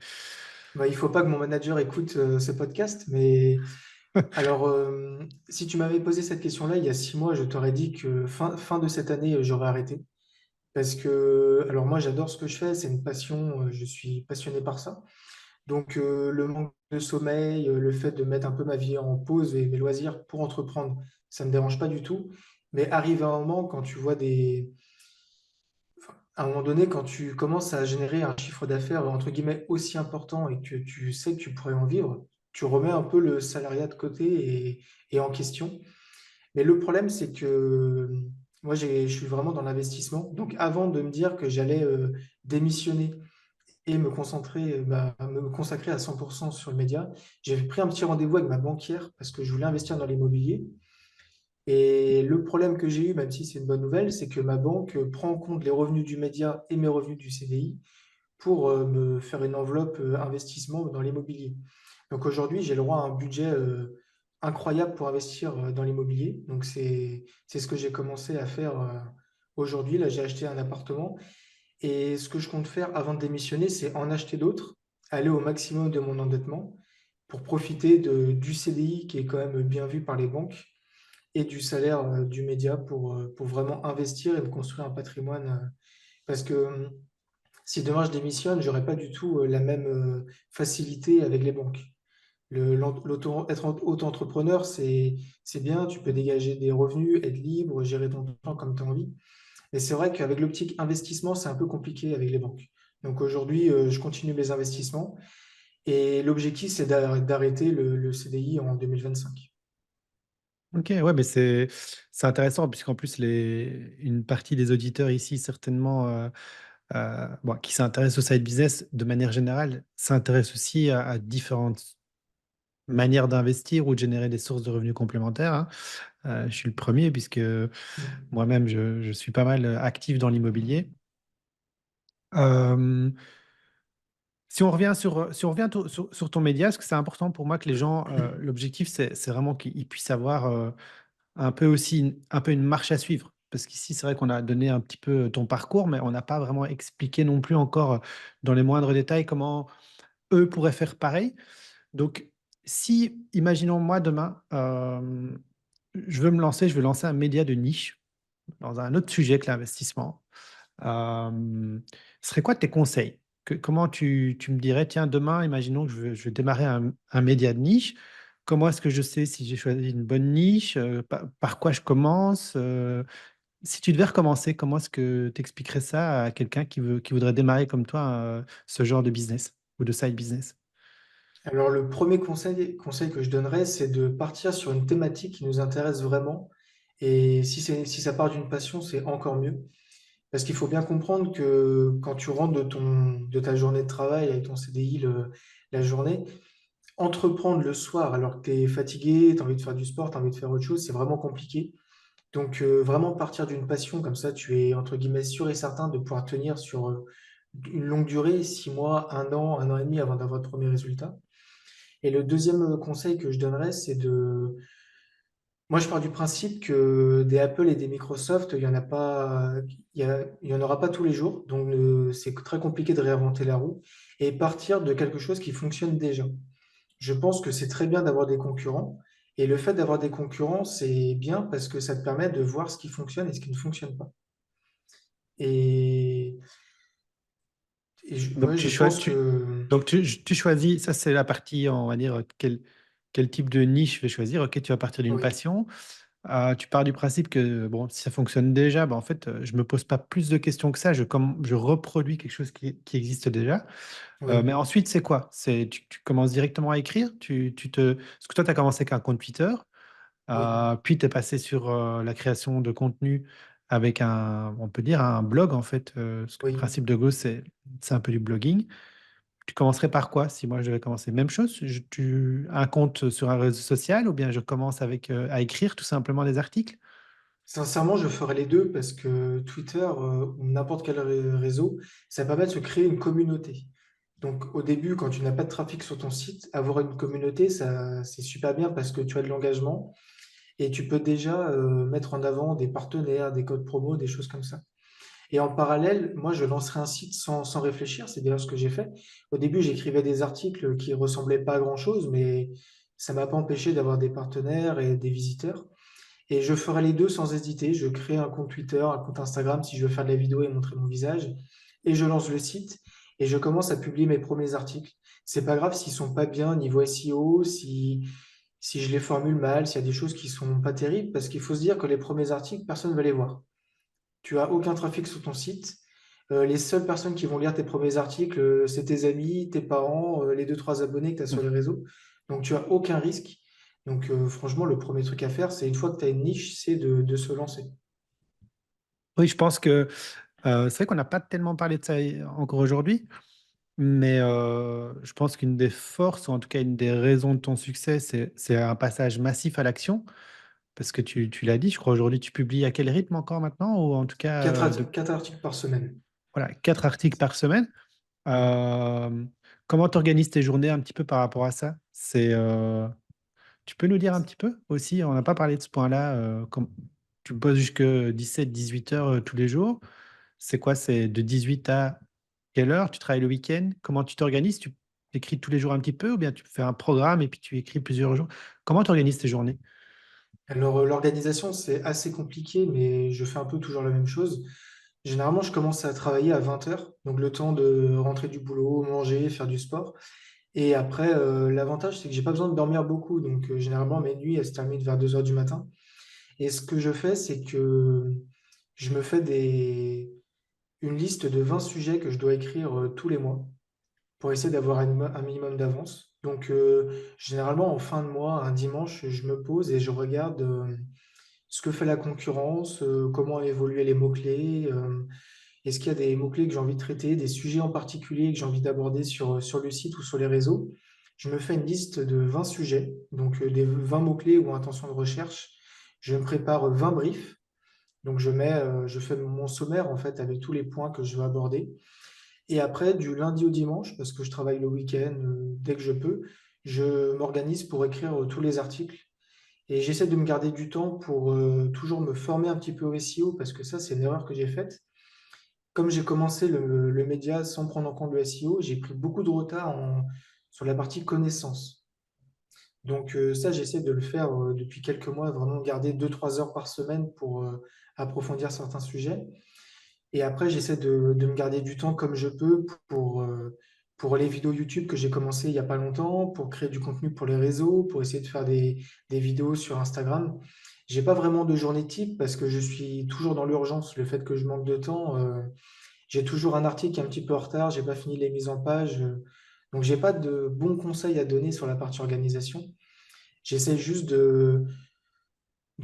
Bah, il faut pas que mon manager écoute ce podcast, mais alors, si tu m'avais posé cette question-là il y a 6 mois, je t'aurais dit que fin de cette année, j'aurais arrêté. Parce que, alors moi, j'adore ce que je fais, c'est une passion, je suis passionné par ça. Donc, le manque de sommeil, le fait de mettre un peu ma vie en pause et mes loisirs pour entreprendre, ça ne me dérange pas du tout. Mais arrive un moment, quand tu vois à un moment donné, quand tu commences à générer un chiffre d'affaires entre guillemets aussi important et que tu sais que tu pourrais en vivre, tu remets un peu le salariat de côté et en question. Mais le problème, c'est que moi, je suis vraiment dans l'investissement. Donc, avant de me dire que j'allais démissionner et me consacrer à 100% sur le média, j'ai pris un petit rendez-vous avec ma banquière parce que je voulais investir dans l'immobilier. Et le problème que j'ai eu, même si c'est une bonne nouvelle, c'est que ma banque prend en compte les revenus du média et mes revenus du CDI pour me faire une enveloppe investissement dans l'immobilier. Donc aujourd'hui, j'ai le droit à un budget incroyable pour investir dans l'immobilier. Donc c'est ce que j'ai commencé à faire aujourd'hui. Là, j'ai acheté un appartement et ce que je compte faire avant de démissionner, c'est en acheter d'autres, aller au maximum de mon endettement pour profiter du CDI qui est quand même bien vu par les banques et du salaire du média pour vraiment investir et me construire un patrimoine. Parce que si demain je démissionne, j'aurai pas du tout la même facilité avec les banques. Être auto-entrepreneur, c'est bien, tu peux dégager des revenus, être libre, gérer ton temps comme tu as envie. Mais c'est vrai qu'avec l'optique investissement, c'est un peu compliqué avec les banques. Donc aujourd'hui, je continue mes investissements et l'objectif, c'est d'arrêter le CDI en 2025. ok, ouais, mais c'est intéressant puisqu'en plus une partie des auditeurs ici certainement bon, qui s'intéressent au side business de manière générale s'intéressent aussi à différentes manières d'investir ou de générer des sources de revenus complémentaires, hein. Je suis le premier puisque Mm. moi-même je suis pas mal actif dans l'immobilier. Euh, si on revient sur ton média, parce que c'est important pour moi que les gens, l'objectif c'est vraiment qu'ils puissent avoir un peu aussi un peu une marche à suivre. Parce qu'ici, c'est vrai qu'on a donné un petit peu ton parcours, mais on n'a pas vraiment expliqué non plus encore dans les moindres détails comment eux pourraient faire pareil. Donc, si, imaginons moi demain, je veux me lancer, je veux lancer un média de niche dans un autre sujet que l'investissement. Ce serait quoi tes conseils? Comment tu me dirais, tiens, demain, imaginons que je veux démarrer un média de niche. Comment est-ce que je sais si j'ai choisi une bonne niche? Par quoi je commence? Si tu devais recommencer, comment est-ce que tu expliquerais ça à quelqu'un qui voudrait démarrer comme toi ce genre de business ou de side business? Alors le premier conseil que je donnerais, c'est de partir sur une thématique qui nous intéresse vraiment. Et si ça part d'une passion, c'est encore mieux. Parce qu'il faut bien comprendre que quand tu rentres de ta journée de travail avec ton CDI la journée, entreprendre le soir alors que tu es fatigué, tu as envie de faire du sport, tu as envie de faire autre chose, c'est vraiment compliqué. Donc vraiment partir d'une passion comme ça, tu es entre guillemets sûr et certain de pouvoir tenir sur une longue durée, 6 mois, un an et demi avant d'avoir de premiers résultats. Et le deuxième conseil que je donnerais, c'est de... Moi, je pars du principe que des Apple et des Microsoft, il y en a pas, il y en aura pas tous les jours. Donc, c'est très compliqué de réinventer la roue et partir de quelque chose qui fonctionne déjà. Je pense que c'est très bien d'avoir des concurrents. Et le fait d'avoir des concurrents, c'est bien parce que ça te permet de voir ce qui fonctionne et ce qui ne fonctionne pas. Et, Donc, ouais, tu, je choi- pense tu, que... donc tu choisis, ça c'est la partie, on va dire, quel type de niche je vais choisir. Ok, tu vas partir d'une Oui. passion. Tu pars du principe que bon, si ça fonctionne déjà, bah, en fait, je me pose pas plus de questions que ça. Je reproduis quelque chose qui existe déjà. Oui, Mais ensuite, c'est quoi? Tu commences directement à écrire? Parce que toi, tu as commencé avec un compte Twitter, oui, puis tu es passé sur la création de contenu avec on peut dire, un blog, en fait. Parce que le oui. principe de Go, c'est un peu du blogging. Tu commencerais par quoi si moi je devais commencer? Même chose, un compte sur un réseau social ou bien je commence à écrire tout simplement des articles? Sincèrement, je ferais les deux parce que Twitter ou n'importe quel réseau, ça permet de se créer une communauté. Donc au début, quand tu n'as pas de trafic sur ton site, avoir une communauté, ça, c'est super bien parce que tu as de l'engagement et tu peux déjà mettre en avant des partenaires, des codes promo, des choses comme ça. Et en parallèle, moi, je lancerai un site sans réfléchir. C'est d'ailleurs ce que j'ai fait. Au début, j'écrivais des articles qui ressemblaient pas à grand-chose, mais ça m'a pas empêché d'avoir des partenaires et des visiteurs. Et je ferai les deux sans hésiter. Je crée un compte Twitter, un compte Instagram si je veux faire de la vidéo et montrer mon visage. Et je lance le site et je commence à publier mes premiers articles. C'est pas grave s'ils sont pas bien niveau SEO, si je les formule mal, s'il y a des choses qui sont pas terribles, parce qu'il faut se dire que les premiers articles, personne ne va les voir. Tu as aucun trafic sur ton site. Les seules personnes qui vont lire tes premiers articles, c'est tes amis, tes parents, les deux, trois abonnés que tu as sur les réseaux. Donc, tu as aucun risque. Donc, franchement, le premier truc à faire, c'est une fois que tu as une niche, c'est de se lancer. Oui, je pense que c'est vrai qu'on n'a pas tellement parlé de ça encore aujourd'hui, mais je pense qu'une des forces, ou en tout cas une des raisons de ton succès, c'est un passage massif à l'action. Parce que tu l'as dit, je crois aujourd'hui, tu publies à quel rythme encore maintenant? Ou en tout cas, Quatre articles par semaine. voilà, 4 articles par semaine. Oui. Euh, Comment tu organises tes journées un petit peu par rapport à ça? Tu peux nous dire un petit peu aussi, on n'a pas parlé de ce point-là, tu bosses jusque 17, 18 heures tous les jours. C'est quoi? C'est de 18 à quelle heure? Tu travailles le week-end? Comment tu t'organises? Tu écris tous les jours un petit peu ou bien tu fais un programme et puis tu écris plusieurs jours? Comment tu organises tes journées? Alors, l'organisation, c'est assez compliqué, mais je fais un peu toujours la même chose. Généralement, je commence à travailler à 20 heures, donc le temps de rentrer du boulot, manger, faire du sport. Et après, l'avantage, c'est que j'ai pas besoin de dormir beaucoup. Donc, généralement, mes nuits, elles se terminent vers 2 heures du matin. Et ce que je fais, c'est que je me fais une liste de 20 sujets que je dois écrire tous les mois pour essayer d'avoir un minimum d'avance. Donc, généralement, en fin de mois, un dimanche, je me pose et je regarde ce que fait la concurrence, comment évoluer les mots-clés, est-ce qu'il y a des mots-clés que j'ai envie de traiter, des sujets en particulier que j'ai envie d'aborder sur le site ou sur les réseaux. Je me fais une liste de 20 sujets, donc des 20 mots-clés ou intentions de recherche. Je me prépare 20 briefs. Donc je fais mon sommaire en fait avec tous les points que je veux aborder. Et après, du lundi au dimanche, parce que je travaille le week-end dès que je peux, je m'organise pour écrire tous les articles. Et j'essaie de me garder du temps pour toujours me former un petit peu au SEO, parce que ça, c'est une erreur que j'ai faite. Comme j'ai commencé le média sans prendre en compte le SEO, j'ai pris beaucoup de retard sur la partie connaissance. Donc ça, j'essaie de le faire depuis quelques mois, vraiment garder 2, 3 heures par semaine pour approfondir certains sujets. Et après, j'essaie de me garder du temps comme je peux pour les vidéos YouTube que j'ai commencé il n'y a pas longtemps, pour créer du contenu pour les réseaux, pour essayer de faire des vidéos sur Instagram. J'ai pas vraiment de journée type parce que je suis toujours dans l'urgence. Le fait que je manque de temps, j'ai toujours un article qui est un petit peu en retard, j'ai pas fini les mises en page. Donc j'ai pas de bons conseils à donner sur la partie organisation. J'essaie juste de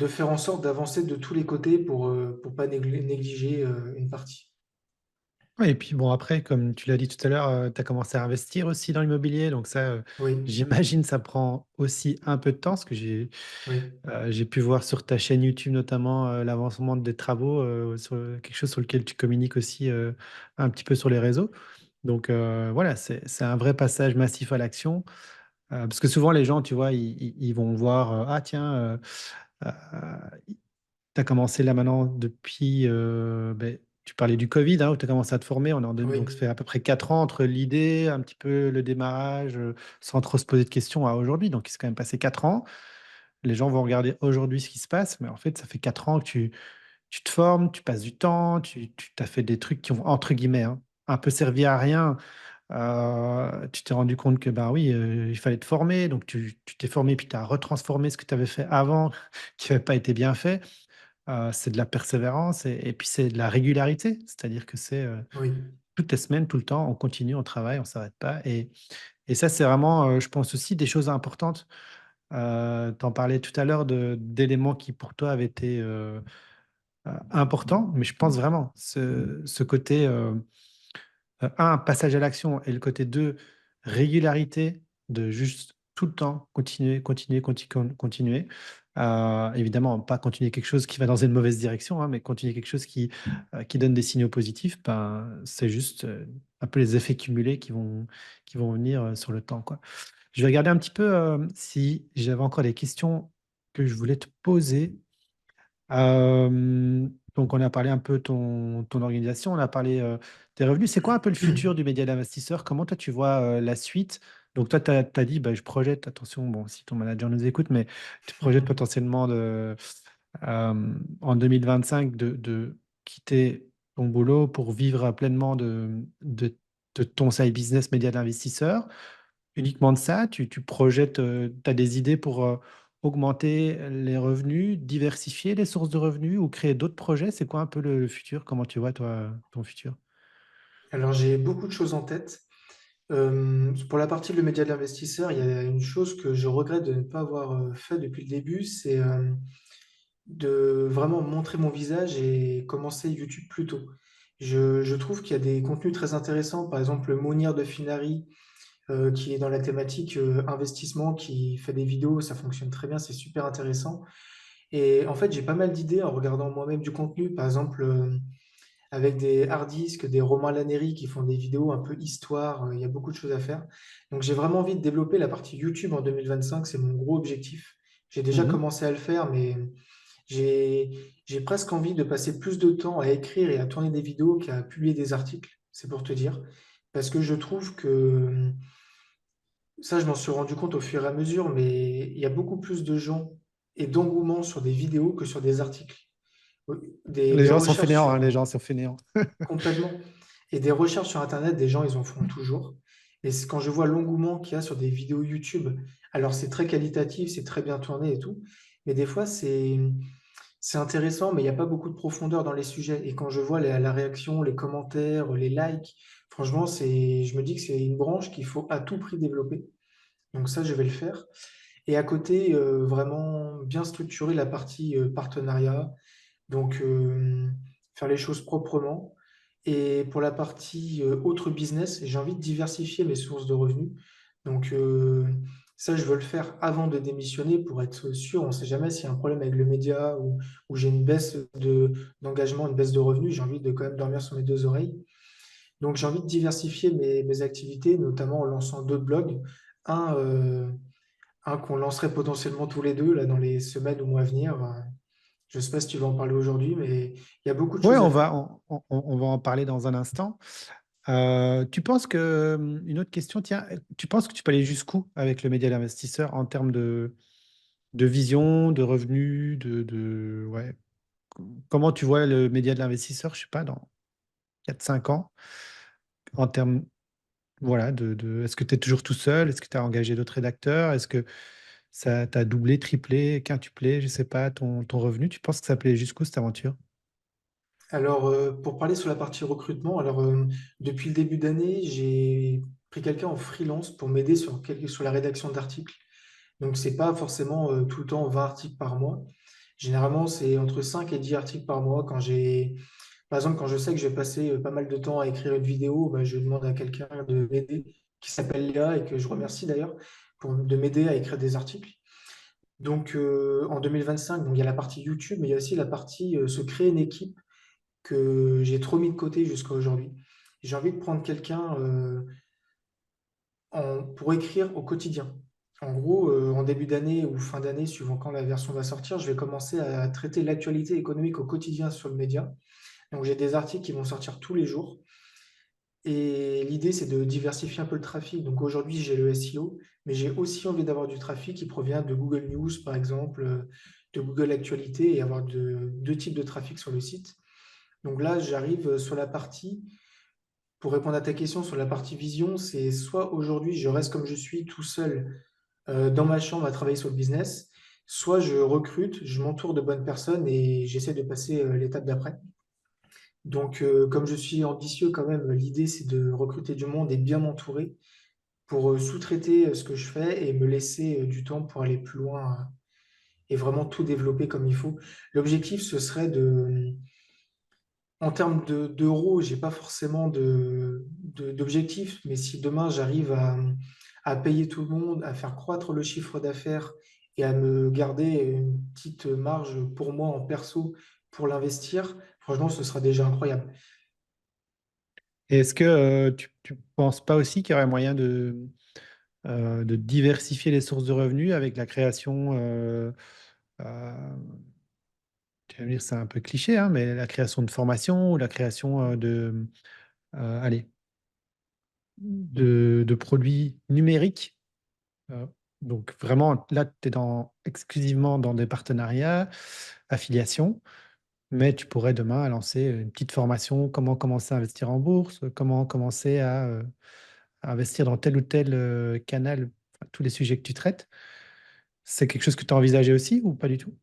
faire en sorte d'avancer de tous les côtés pour pas négliger une partie. Ouais, et puis bon, après, comme tu l'as dit tout à l'heure, tu as commencé à investir aussi dans l'immobilier. Donc ça, Oui, j'imagine, ça prend aussi un peu de temps, parce que oui, j'ai pu voir sur ta chaîne YouTube notamment l'avancement des travaux, sur quelque chose sur lequel tu communiques aussi un petit peu sur les réseaux. Donc voilà, c'est un vrai passage massif à l'action. Parce que souvent, les gens, tu vois, ils vont voir, ah tiens, tu as commencé là maintenant depuis, ben, tu parlais du Covid, hein, où tu as commencé à te former. Donc, ça oui. fait à peu près 4 ans entre l'idée, un petit peu le démarrage, sans trop se poser de questions à aujourd'hui. Donc, il s'est quand même passé 4 ans. Les gens vont regarder aujourd'hui ce qui se passe, mais en fait, ça fait 4 ans que tu te formes, tu passes du temps, tu as fait des trucs qui ont, entre guillemets, hein, un peu servi à rien Tu t'es rendu compte que, bah oui, il fallait te former, donc tu t'es formé, puis tu as retransformé ce que tu avais fait avant, qui n'avait pas été bien fait. C'est de la persévérance et puis c'est de la régularité. C'est-à-dire que c'est, Oui, toutes les semaines, tout le temps, on continue, on travaille, on s'arrête pas et ça, c'est vraiment, je pense aussi des choses importantes. Tu en parlais tout à l'heure d'éléments qui pour toi avaient été, importants, mais je pense vraiment ce côté, 1 passage à l'action et le côté 2 régularité de juste tout le temps continuer, continuer, continuer. Évidemment, pas continuer quelque chose qui va dans une mauvaise direction, hein, mais continuer quelque chose qui donne des signaux positifs, ben, c'est juste, un peu les effets cumulés qui vont venir, sur le temps, quoi. Je vais regarder un petit peu, si j'avais encore des questions que je voulais te poser. Donc on a parlé un peu ton organisation, on a parlé, tes revenus. C'est quoi un peu le futur du média d'investisseur? Comment toi tu vois, la suite? Donc toi tu as dit: «Bah, je projette», attention, bon, si ton manager nous écoute, mais tu projettes potentiellement en 2025 de quitter ton boulot pour vivre pleinement de ton side business média d'investisseur. Uniquement de ça? Tu projettes, tu as des idées pour, augmenter les revenus, diversifier les sources de revenus ou créer d'autres projets? C'est quoi un peu le futur? Comment tu vois toi, ton futur? alors j'ai beaucoup de choses en tête. Pour la partie le média de l'investisseur, il y a une chose que je regrette de ne pas avoir fait depuis le début, c'est de vraiment montrer mon visage et commencer YouTube plus tôt. Je trouve qu'il y a des contenus très intéressants, par exemple Mounir de Finari, qui est dans la thématique investissement, qui fait des vidéos, ça fonctionne très bien, c'est super intéressant. Et en fait, j'ai pas mal d'idées en regardant moi-même du contenu, par exemple avec des hard disks, des Romain Laneri qui font des vidéos un peu histoire, il y a beaucoup de choses à faire. Donc j'ai vraiment envie de développer la partie YouTube en 2025, c'est mon gros objectif. J'ai déjà Mmh. commencé à le faire, mais j'ai j'ai presque envie de passer plus de temps à écrire et à tourner des vidéos qu'à publier des articles, c'est pour te dire. Parce que je trouve que ça, je m'en suis rendu compte au fur et à mesure, mais il y a beaucoup plus de gens et d'engouement sur des vidéos que sur des articles. Les Des gens sont recherches fainéants, sur hein, les gens sont fainéants. complètement. Et des recherches sur Internet, des gens, ils en font toujours. Et quand je vois l'engouement qu'il y a sur des vidéos YouTube, alors c'est très qualitatif, c'est très bien tourné et tout, mais des fois c'est intéressant, mais il n'y a pas beaucoup de profondeur dans les sujets. Et quand je vois la réaction, les commentaires, les likes, franchement, je me dis que c'est une branche qu'il faut à tout prix développer. Donc ça, je vais le faire. Et à côté, vraiment bien structurer la partie partenariat, donc faire les choses proprement. Et pour la partie autre business, j'ai envie de diversifier mes sources de revenus. Donc ça, je veux le faire avant de démissionner pour être sûr. On ne sait jamais s'il y a un problème avec le média ou j'ai une baisse d'engagement, une baisse de revenus. J'ai envie de quand même dormir sur mes deux oreilles. Donc j'ai envie de diversifier mes activités, notamment en lançant deux blogs. Un, euh, un qu'on lancerait potentiellement tous les deux là, dans les semaines ou mois à venir. Je ne sais pas si tu vas en parler aujourd'hui, mais il y a beaucoup de Ouais, choses à on faire. va on va en parler dans un instant. Tu penses que, une autre question, tiens, tu penses que tu peux aller jusqu'où avec le média d'investisseur en termes de vision, de revenus, ouais, comment tu vois le média de l'investisseur, je sais pas, dans 4 5 ans, en termes, voilà, est-ce que tu es toujours tout seul? Est-ce que tu as engagé d'autres rédacteurs? Est-ce que ça t'a doublé, triplé, quintuplé, je sais pas, ton revenu? Tu penses que ça plaît jusqu'où cette aventure? Alors, pour parler sur la partie recrutement, alors depuis le début d'année, j'ai pris quelqu'un en freelance pour m'aider sur la rédaction d'articles. Donc, c'est pas forcément tout le temps 20 articles par mois. Généralement, c'est entre 5 et 10 articles par mois. Par exemple, quand je sais que je vais passer pas mal de temps à écrire une vidéo, bah, je demande à quelqu'un de m'aider, qui s'appelle Léa et que je remercie d'ailleurs, de m'aider à écrire des articles. Donc, en 2025, donc, il y a la partie YouTube, mais il y a aussi la partie se créer une équipe que j'ai trop mis de côté jusqu'à aujourd'hui. J'ai envie de prendre quelqu'un pour écrire au quotidien. En gros, en début d'année ou fin d'année, suivant quand la version va sortir, je vais commencer à traiter l'actualité économique au quotidien sur le média. Donc j'ai des articles qui vont sortir tous les jours. Et l'idée, c'est de diversifier un peu le trafic. Donc aujourd'hui, j'ai le SEO, mais j'ai aussi envie d'avoir du trafic qui provient de Google News, par exemple, de Google Actualité, et avoir deux types de trafic sur le site. Donc là, j'arrive sur la partie. pour répondre à ta question sur la partie vision, c'est soit aujourd'hui je reste comme je suis tout seul dans ma chambre à travailler sur le business, soit je recrute, je m'entoure de bonnes personnes et j'essaie de passer l'étape d'après. Donc, comme je suis ambitieux quand même, l'idée c'est de recruter du monde et bien m'entourer pour sous-traiter ce que je fais et me laisser du temps pour aller plus loin et vraiment tout développer comme il faut. L'objectif, ce serait en termes d'euros, j'ai pas forcément d'objectif, mais si demain j'arrive à payer tout le monde, à faire croître le chiffre d'affaires et à me garder une petite marge pour moi en perso pour l'investir, franchement, ce sera déjà incroyable. Et est-ce que tu penses pas aussi qu'il y aurait moyen de diversifier les sources de revenus avec la création, euh, tu vas me dire c'est un peu cliché, hein, mais la création de formations ou la création allez, de produits numériques. euh, donc vraiment, là, tu es exclusivement dans des partenariats, affiliations, mais tu pourrais demain lancer une petite formation, comment commencer à investir en bourse, comment commencer à investir dans tel ou tel canal, enfin, tous les sujets que tu traites. C'est quelque chose que tu as envisagé aussi ou pas du tout?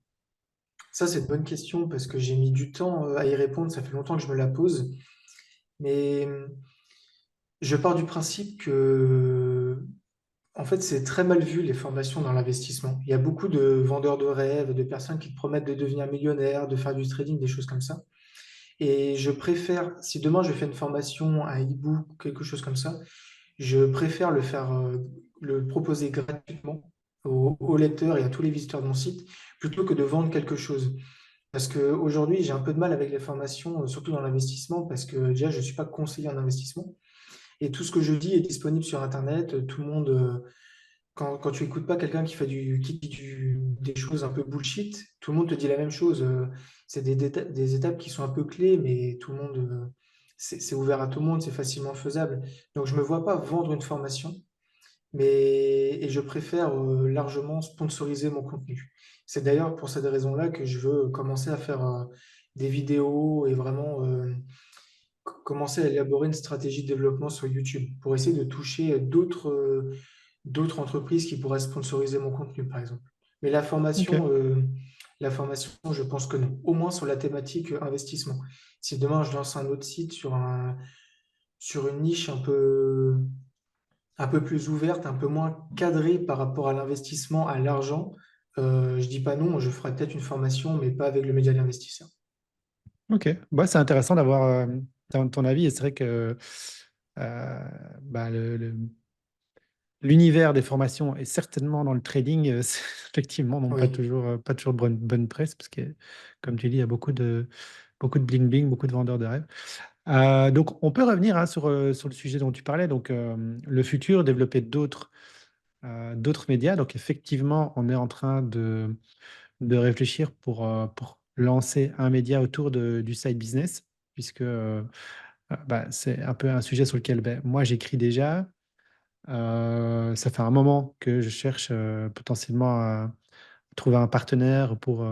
Ça, c'est une bonne question parce que j'ai mis du temps à y répondre. Ça fait longtemps que je me la pose. Mais je pars du principe que, en fait, c'est très mal vu les formations dans l'investissement. Il y a beaucoup de vendeurs de rêves, de personnes qui te promettent de devenir millionnaire, de faire du trading, des choses comme ça. Et je préfère, si demain je fais une formation, un e-book, quelque chose comme ça, je préfère le faire, le proposer gratuitement aux lecteurs et à tous les visiteurs de mon site, plutôt que de vendre quelque chose. Parce qu'aujourd'hui, j'ai un peu de mal avec les formations, surtout dans l'investissement, parce que déjà, je ne suis pas conseiller en investissement. Et tout ce que je dis est disponible sur Internet. Tout le monde, quand tu écoutes pas quelqu'un qui dit des choses un peu bullshit, tout le monde te dit la même chose. C'est des étapes qui sont un peu clés, mais tout le monde, c'est ouvert à tout le monde, c'est facilement faisable. Donc, je me vois pas vendre une formation et je préfère largement sponsoriser mon contenu. C'est d'ailleurs pour cette raison-là que je veux commencer à faire des vidéos et vraiment commencer à élaborer une stratégie de développement sur YouTube pour essayer de toucher d'autres entreprises qui pourraient sponsoriser mon contenu, par exemple. Mais Ok. la formation, je pense que non. Au moins sur la thématique investissement. Si demain je lance un autre site sur une niche un peu plus ouverte, un peu moins cadrée par rapport à l'investissement, à l'argent, je dis pas non, je ferai peut-être une formation, mais pas avec le média de l'investisseur. Ok, bah, c'est intéressant d'avoir ton avis et c'est vrai que euh, bah, l'univers des formations est certainement dans le trading, c'est effectivement donc Oui, pas toujours de bonne presse parce que comme tu dis, il y a beaucoup de bling bling, beaucoup de vendeurs de rêves. Donc on peut revenir hein, sur le sujet dont tu parlais, donc le futur, développer d'autres médias. Donc effectivement, on est en train de réfléchir pour lancer un média autour du side business, puisque bah, c'est un peu un sujet sur lequel ben, moi j'écris déjà. Ça fait un moment que je cherche potentiellement à trouver un partenaire pour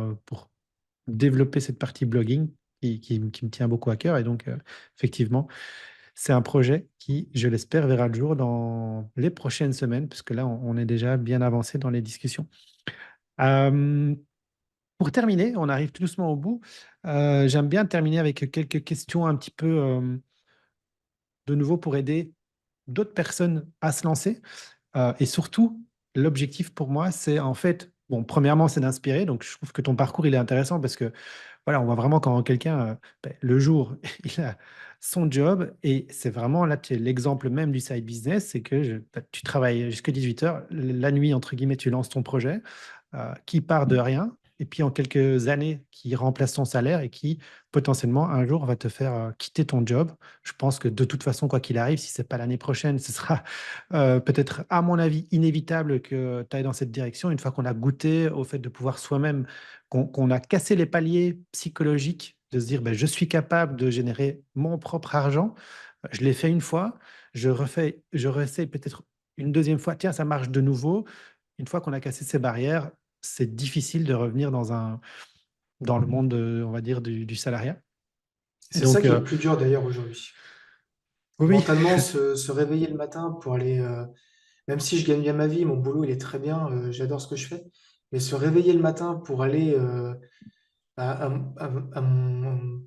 développer cette partie blogging qui me tient beaucoup à cœur. Et donc, effectivement, c'est un projet qui, je l'espère, verra le jour dans les prochaines semaines, puisque là, on est déjà bien avancé dans les discussions. Euh, pour terminer, on arrive tout doucement au bout. J'aime bien terminer avec quelques questions un petit peu de nouveau pour aider d'autres personnes à se lancer. Et surtout, l'objectif pour moi, c'est en fait, bon, premièrement, c'est d'inspirer. Donc, je trouve que ton parcours, il est intéressant parce que, voilà, on voit vraiment quand quelqu'un, ben, le jour, il a son job et c'est vraiment, là, tu es l'exemple même du side business, c'est que ben, tu travailles jusqu'à 18 heures, la nuit, entre guillemets, tu lances ton projet qui part de rien et puis en quelques années, qui remplace ton salaire et qui potentiellement un jour va te faire quitter ton job. Je pense que de toute façon, quoi qu'il arrive, si c'est pas l'année prochaine, ce sera peut-être, à mon avis, inévitable que tu ailles dans cette direction une fois qu'on a goûté au fait de pouvoir soi-même, qu'on a cassé les paliers psychologiques, de se dire ben, je suis capable de générer mon propre argent. Je l'ai fait une fois, je refais peut-être une deuxième fois, tiens, ça marche de nouveau. Une fois qu'on a cassé ces barrières, c'est difficile de revenir dans le monde, on va dire, du salariat. Et c'est ça donc, qui est le plus dur d'ailleurs aujourd'hui. Oui, oui. Mentalement, se réveiller le matin pour aller, même si je gagne bien ma vie, mon boulot, il est très bien, j'adore ce que je fais, mais se réveiller le matin pour aller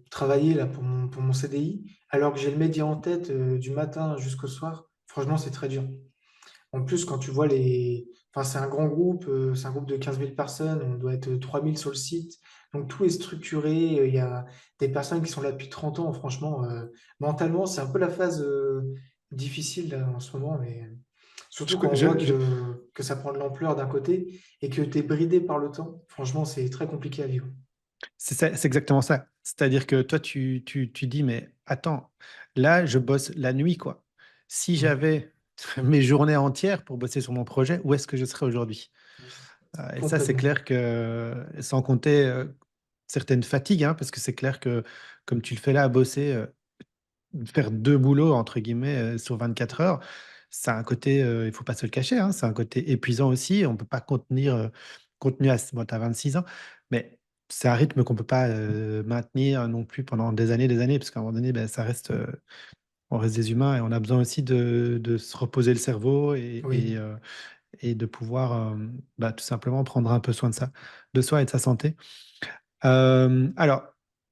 travailler là, pour mon CDI, alors que j'ai le média en tête du matin jusqu'au soir, franchement, c'est très dur. En plus, quand tu vois les... Enfin, c'est un grand groupe, c'est un groupe de 15 000 personnes, on doit être 3 000 sur le site. Donc tout est structuré, il y a des personnes qui sont là depuis 30 ans, franchement, mentalement, c'est un peu la phase difficile là, en ce moment, mais Je, surtout quand on voit je- je- que ça prend de l'ampleur d'un côté et que tu es bridé par le temps, franchement, c'est très compliqué à vivre. c'est exactement ça. C'est-à-dire que toi, tu dis, mais attends, là, je bosse la nuit, quoi. Si Mm. j'avais mes journées entières pour bosser sur mon projet, où est-ce que je serais aujourd'hui? Et ça, c'est Complètement. clair que, sans compter certaines fatigues, hein, parce que c'est clair que, comme tu le fais là, à bosser, faire deux boulots, entre guillemets, sur 24 heures, ça a un côté, il faut pas se le cacher, hein, c'est un côté épuisant aussi. On peut pas contenir, contenu à, bon, tu as 26 ans, mais c'est un rythme qu'on peut pas maintenir non plus pendant des années, parce qu'à un moment donné, ben, ça reste, on reste des humains et on a besoin aussi de se reposer le cerveau Oui. et de pouvoir bah, tout simplement prendre un peu soin de soi et de sa santé. Alors,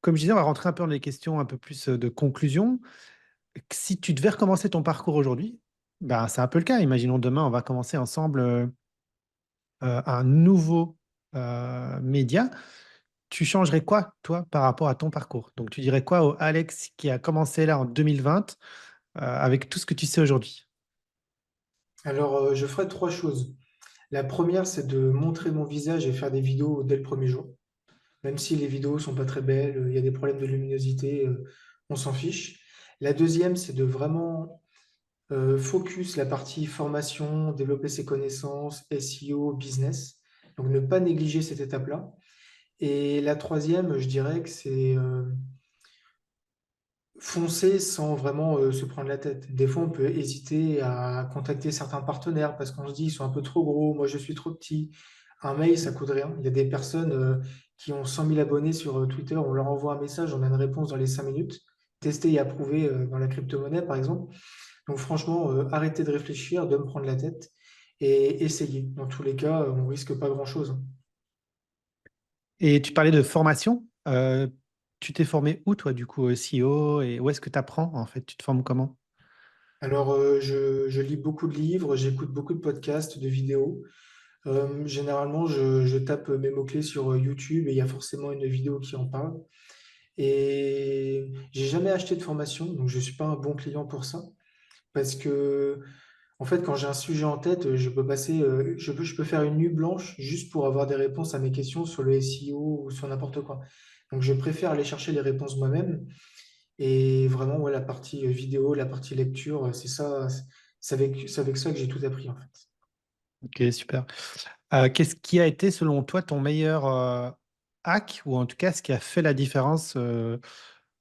comme je disais, on va rentrer un peu dans les questions un peu plus de conclusion. Si tu devais recommencer ton parcours aujourd'hui, bah, c'est un peu le cas. Imaginons demain, on va commencer ensemble un nouveau média. Tu changerais quoi, toi, par rapport à ton parcours? Donc, tu dirais quoi au Alex qui a commencé là en 2020 avec tout ce que tu sais aujourd'hui? Alors, je ferai trois choses. La première, c'est de montrer mon visage et faire des vidéos dès le premier jour. Même si les vidéos sont pas très belles, il y a des problèmes de luminosité, on s'en fiche. La deuxième, c'est de vraiment focus la partie formation, développer ses connaissances, SEO, business. Donc ne pas négliger cette étape-là. Et la troisième, je dirais que c'est foncer sans vraiment se prendre la tête. Des fois, on peut hésiter à contacter certains partenaires parce qu'on se dit ils sont un peu trop gros, moi je suis trop petit. Un mail, ça coûte rien. Il y a des personnes qui ont 100 000 abonnés sur Twitter, on leur envoie un message, on a une réponse dans les 5 minutes. Tester et approuver dans la crypto-monnaie, par exemple. Donc franchement, arrêtez de réfléchir, de me prendre la tête et essayez. Dans tous les cas, on risque pas grand-chose. Et tu parlais de formation. Tu t'es formé où, toi, du coup, au SEO et où est-ce que tu apprends, en fait? Tu te formes comment? Alors, je lis beaucoup de livres, j'écoute beaucoup de podcasts, de vidéos. Généralement, je tape mes mots-clés sur YouTube et il y a forcément une vidéo qui en parle. Et j'ai jamais acheté de formation, donc je suis pas un bon client pour ça. Parce que, en fait, quand j'ai un sujet en tête, je peux faire une nuit blanche juste pour avoir des réponses à mes questions sur le SEO ou sur n'importe quoi. Donc, je préfère aller chercher les réponses moi-même. Et vraiment, ouais, la partie vidéo, la partie lecture, c'est ça, c'est avec ça que j'ai tout appris, en fait. Ok, super. Qu'est-ce qui a été, selon toi, ton meilleur hack, ou en tout cas, ce qui a fait la différence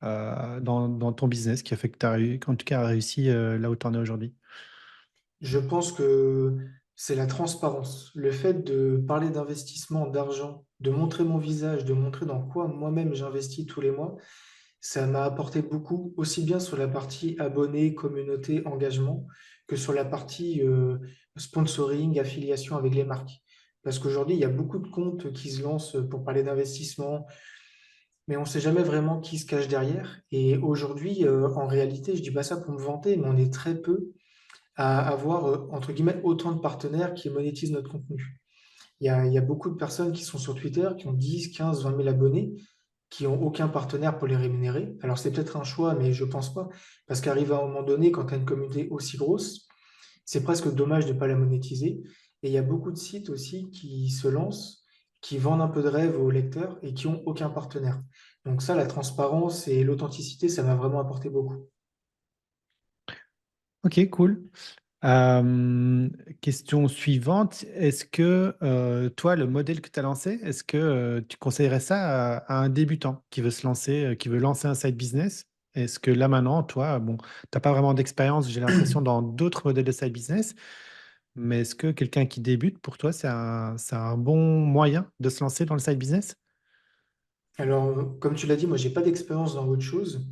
dans ton business, qui a fait que tu as, en tout cas, réussi là où tu en es aujourd'hui? Je pense que c'est la transparence. Le fait de parler d'investissement, d'argent, de montrer mon visage, de montrer dans quoi moi-même j'investis tous les mois, ça m'a apporté beaucoup, aussi bien sur la partie abonnés, communauté, engagement, que sur la partie sponsoring, affiliation avec les marques. Parce qu'aujourd'hui, il y a beaucoup de comptes qui se lancent pour parler d'investissement, mais on ne sait jamais vraiment qui se cache derrière. Et aujourd'hui, en réalité, je dis pas ça pour me vanter, mais on est très peu à avoir, entre guillemets, autant de partenaires qui monétisent notre contenu. Il y a beaucoup de personnes qui sont sur Twitter, qui ont 10, 15, 20 000 abonnés, qui n'ont aucun partenaire pour les rémunérer. Alors c'est peut-être un choix, mais je pense pas. Parce qu'arrive à un moment donné, quand tu as une communauté aussi grosse, c'est presque dommage de ne pas la monétiser. Et il y a beaucoup de sites aussi qui se lancent, qui vendent un peu de rêve aux lecteurs et qui n'ont aucun partenaire. Donc ça, la transparence et l'authenticité, ça m'a vraiment apporté beaucoup. Ok, cool. Euh, Question suivante. Est-ce que toi, le modèle que tu as lancé, est-ce que tu conseillerais ça à un débutant qui veut se lancer, qui veut lancer un side business? Est-ce que là maintenant, toi, bon, tu n'as pas vraiment d'expérience, j'ai l'impression, dans d'autres modèles de side business, mais est-ce que quelqu'un qui débute, pour toi, c'est un bon moyen de se lancer dans le side business? Alors, comme tu l'as dit, moi, j'ai pas d'expérience dans autre chose,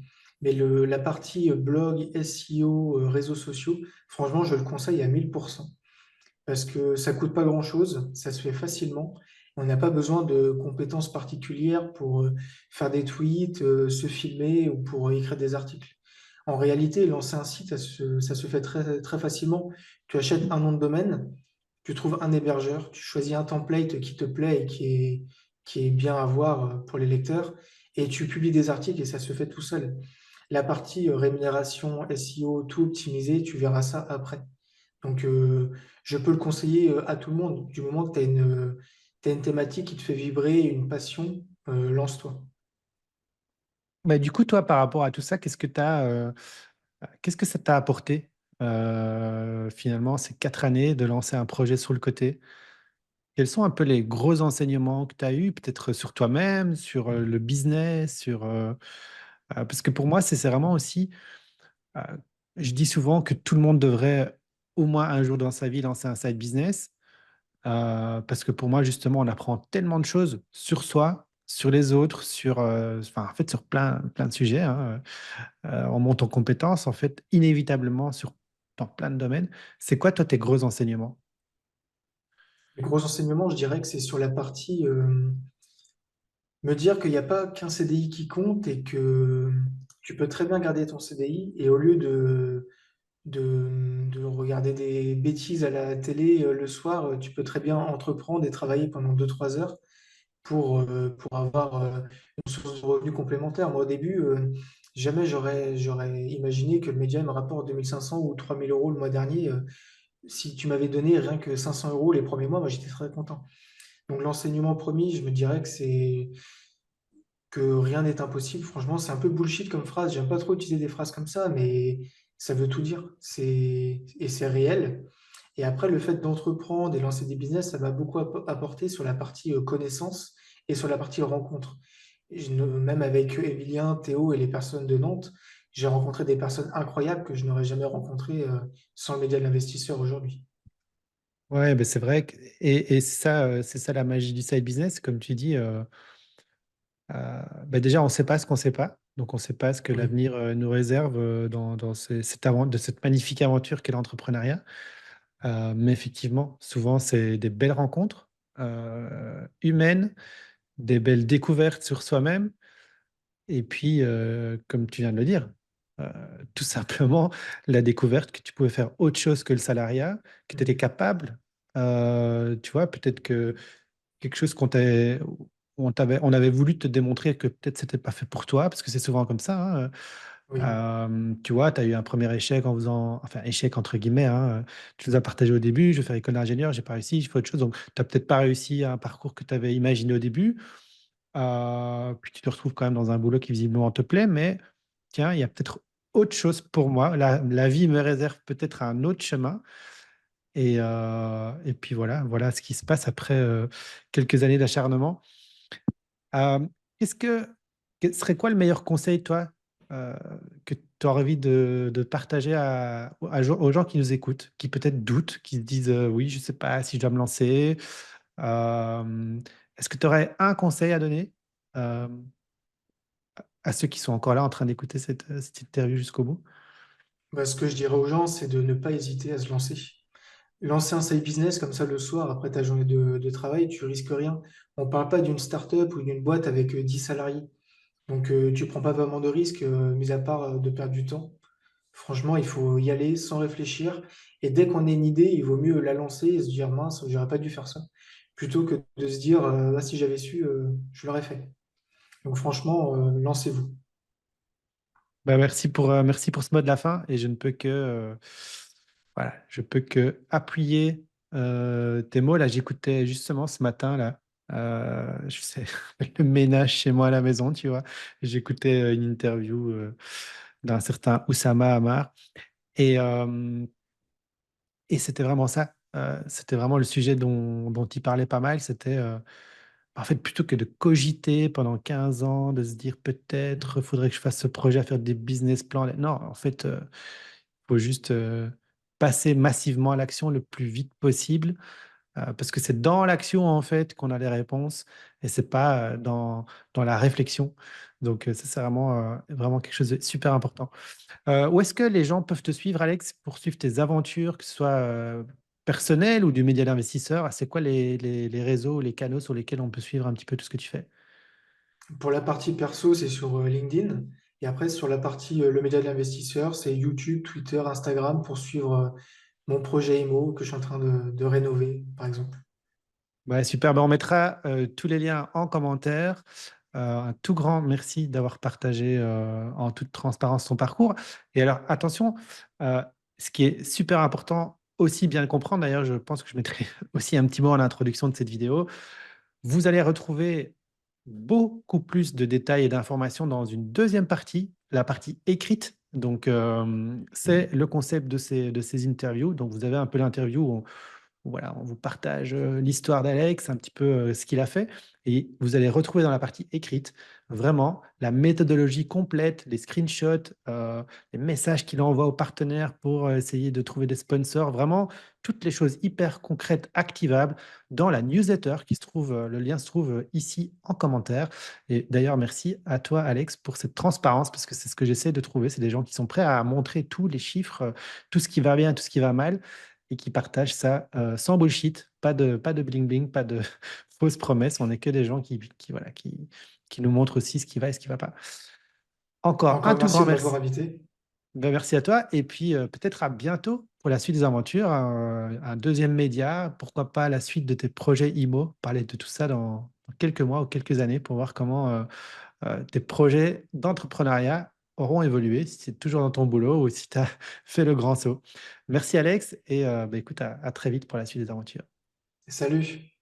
Mais la partie blog, SEO, réseaux sociaux, franchement, je le conseille à 1000% parce que ça coûte pas grand-chose, ça se fait facilement. On n'a pas besoin de compétences particulières pour faire des tweets, se filmer ou pour écrire des articles. En réalité, lancer un site, ça se fait très, très facilement. Tu achètes un nom de domaine, tu trouves un hébergeur, tu choisis un template qui te plaît et qui est bien à voir pour les lecteurs, et tu publies des articles et ça se fait tout seul. La partie rémunération, SEO, tout optimisé, tu verras ça après. Donc, je peux le conseiller à tout le monde. Du moment que t'as une thématique qui te fait vibrer, une passion, lance-toi. Bah, du coup, toi, par rapport à tout ça, qu'est-ce que ça t'a apporté finalement ces 4 années de lancer un projet sur le côté? Quels sont un peu les gros enseignements que tu as eus, peut-être sur toi-même, sur le business, parce que pour moi, c'est vraiment aussi, euh, je dis souvent que tout le monde devrait au moins un jour dans sa vie lancer un side business, parce que pour moi, justement, on apprend tellement de choses sur soi, sur les autres, enfin, en fait, sur plein de sujets, hein. On monte en compétences, en fait, inévitablement dans plein de domaines. C'est quoi, toi, tes gros enseignements? Les gros enseignements, je dirais que c'est sur la partie me dire qu'il n'y a pas qu'un CDI qui compte et que tu peux très bien garder ton CDI et au lieu de regarder des bêtises à la télé le soir, tu peux très bien entreprendre et travailler pendant 2 3 heures pour avoir une source de revenus complémentaire. Moi, au début, jamais j'aurais imaginé que le média me rapporte 2500 ou 3000 € le mois dernier. Si tu m'avais donné rien que 500 € les premiers mois, moi, j'étais très content. Donc, l'enseignement promis, je me dirais que rien n'est impossible. Franchement, c'est un peu bullshit comme phrase. J'aime pas trop utiliser des phrases comme ça, mais ça veut tout dire. Et c'est réel. Et après, le fait d'entreprendre et lancer des business, ça m'a beaucoup apporté sur la partie connaissance et sur la partie rencontre. Même avec Emilien, Théo et les personnes de Nantes, j'ai rencontré des personnes incroyables que je n'aurais jamais rencontrées sans le média de l'investisseur aujourd'hui. Ouais, ben c'est vrai et c'est ça la magie du side business, comme tu dis. Ben déjà, on ne sait pas ce qu'on ne sait pas, donc on ne sait pas ce que Oui, l'avenir nous réserve dans de cette magnifique aventure qu'est l'entrepreneuriat. Mais effectivement, souvent, c'est des belles rencontres humaines, des belles découvertes sur soi-même. Et puis, comme tu viens de le dire, euh, tout simplement la découverte que tu pouvais faire autre chose que le salariat, que tu étais oui, capable. Tu vois, peut-être que quelque chose où on avait voulu te démontrer que peut-être c'était pas fait pour toi, parce que c'est souvent comme ça, hein. oui, Tu vois, tu as eu un premier échec en faisant, enfin, échec entre guillemets, hein. Tu nous as partagé au début, je vais faire école d'ingénieur, j'ai pas réussi, je fais autre chose. Donc, tu n'as peut-être pas réussi un parcours que tu avais imaginé au début. Puis tu te retrouves quand même dans un boulot qui visiblement te plaît, mais tiens, il y a peut-être autre chose pour moi. La vie me réserve peut-être un autre chemin. Et puis voilà ce qui se passe après quelques années d'acharnement. Euh, qu'est-ce que, Serait quoi le meilleur conseil, toi, euh, que tu aurais envie de partager aux gens qui nous écoutent, qui peut-être doutent, qui se disent oui, je ne sais pas si je dois me lancer. Euh, Est-ce que tu aurais un conseil à donner euh, à ceux qui sont encore là en train d'écouter cette interview jusqu'au bout? bah, ce que je dirais aux gens, c'est de ne pas hésiter à se lancer. Lancer un side business comme ça le soir, après ta journée de travail, tu risques rien. On parle pas d'une start-up ou d'une boîte avec 10 salariés. Donc, tu prends pas vraiment de risques, mis à part de perdre du temps. Franchement, il faut y aller sans réfléchir. Et dès qu'on a une idée, il vaut mieux la lancer et se dire, mince, j'aurais pas dû faire ça. Plutôt que de se dire, ah, si j'avais su, je l'aurais fait. Donc, franchement, lancez-vous. Bah, merci pour ce mot de la fin et voilà, je peux que appuyer tes mots. Là, j'écoutais justement ce matin là, je sais le ménage chez moi à la maison, tu vois. J'écoutais une interview d'un certain Oussama Hamar et c'était vraiment ça. C'était vraiment le sujet dont il parlait pas mal. C'était en fait, plutôt que de cogiter pendant 15 ans, de se dire peut-être faudrait que je fasse ce projet à faire des business plans. Non, en fait, il faut juste passer massivement à l'action le plus vite possible. parce que c'est dans l'action, en fait, qu'on a les réponses et c'est pas dans la réflexion. Donc, ça, c'est vraiment quelque chose de super important. Où est-ce que les gens peuvent te suivre, Alex, pour suivre tes aventures, que ce soit personnelles ou du média d'investisseur? C'est quoi les réseaux, les canaux sur lesquels on peut suivre un petit peu tout ce que tu fais? Pour la partie perso, c'est sur LinkedIn. Et après, sur la partie le média de l'investisseur, c'est YouTube, Twitter, Instagram pour suivre mon projet IMO que je suis en train de rénover, par exemple. Ouais, super. Ben, on mettra tous les liens en commentaire. Un tout grand merci d'avoir partagé en toute transparence ton parcours. Et alors, attention, euh, ce qui est super important, aussi bien le comprendre, d'ailleurs, je pense que je mettrai aussi un petit mot en introduction de cette vidéo. Vous allez retrouver beaucoup plus de détails et d'informations dans une deuxième partie, la partie écrite. Donc, c'est le concept de ces interviews. Donc, vous avez un peu l'interview. Voilà, on vous partage l'histoire d'Alex, un petit peu ce qu'il a fait. Et vous allez retrouver dans la partie écrite vraiment la méthodologie complète, les screenshots, les messages qu'il envoie aux partenaires pour essayer de trouver des sponsors. Vraiment, toutes les choses hyper concrètes, activables dans la newsletter qui se trouve, le lien se trouve ici en commentaire. Et d'ailleurs, merci à toi, Alex, pour cette transparence, parce que c'est ce que j'essaie de trouver. C'est des gens qui sont prêts à montrer tous les chiffres, tout ce qui va bien, tout ce qui va mal et qui partagent ça sans bullshit, pas de bling bling, pas de fausses promesses. On n'est que des gens voilà, qui nous montrent aussi ce qui va et ce qui ne va pas. Encore un Encore tout merci grand de m'avoir merci. invité. Ben, merci à toi. Et puis peut-être à bientôt pour la suite des aventures, un deuxième média, pourquoi pas la suite de tes projets IMO, parler de tout ça dans quelques mois ou quelques années pour voir comment tes projets d'entrepreneuriat auront évolué, si c'est toujours dans ton boulot ou si tu as fait le grand saut. Merci Alex et ben, écoute, à très vite pour la suite des aventures. Salut.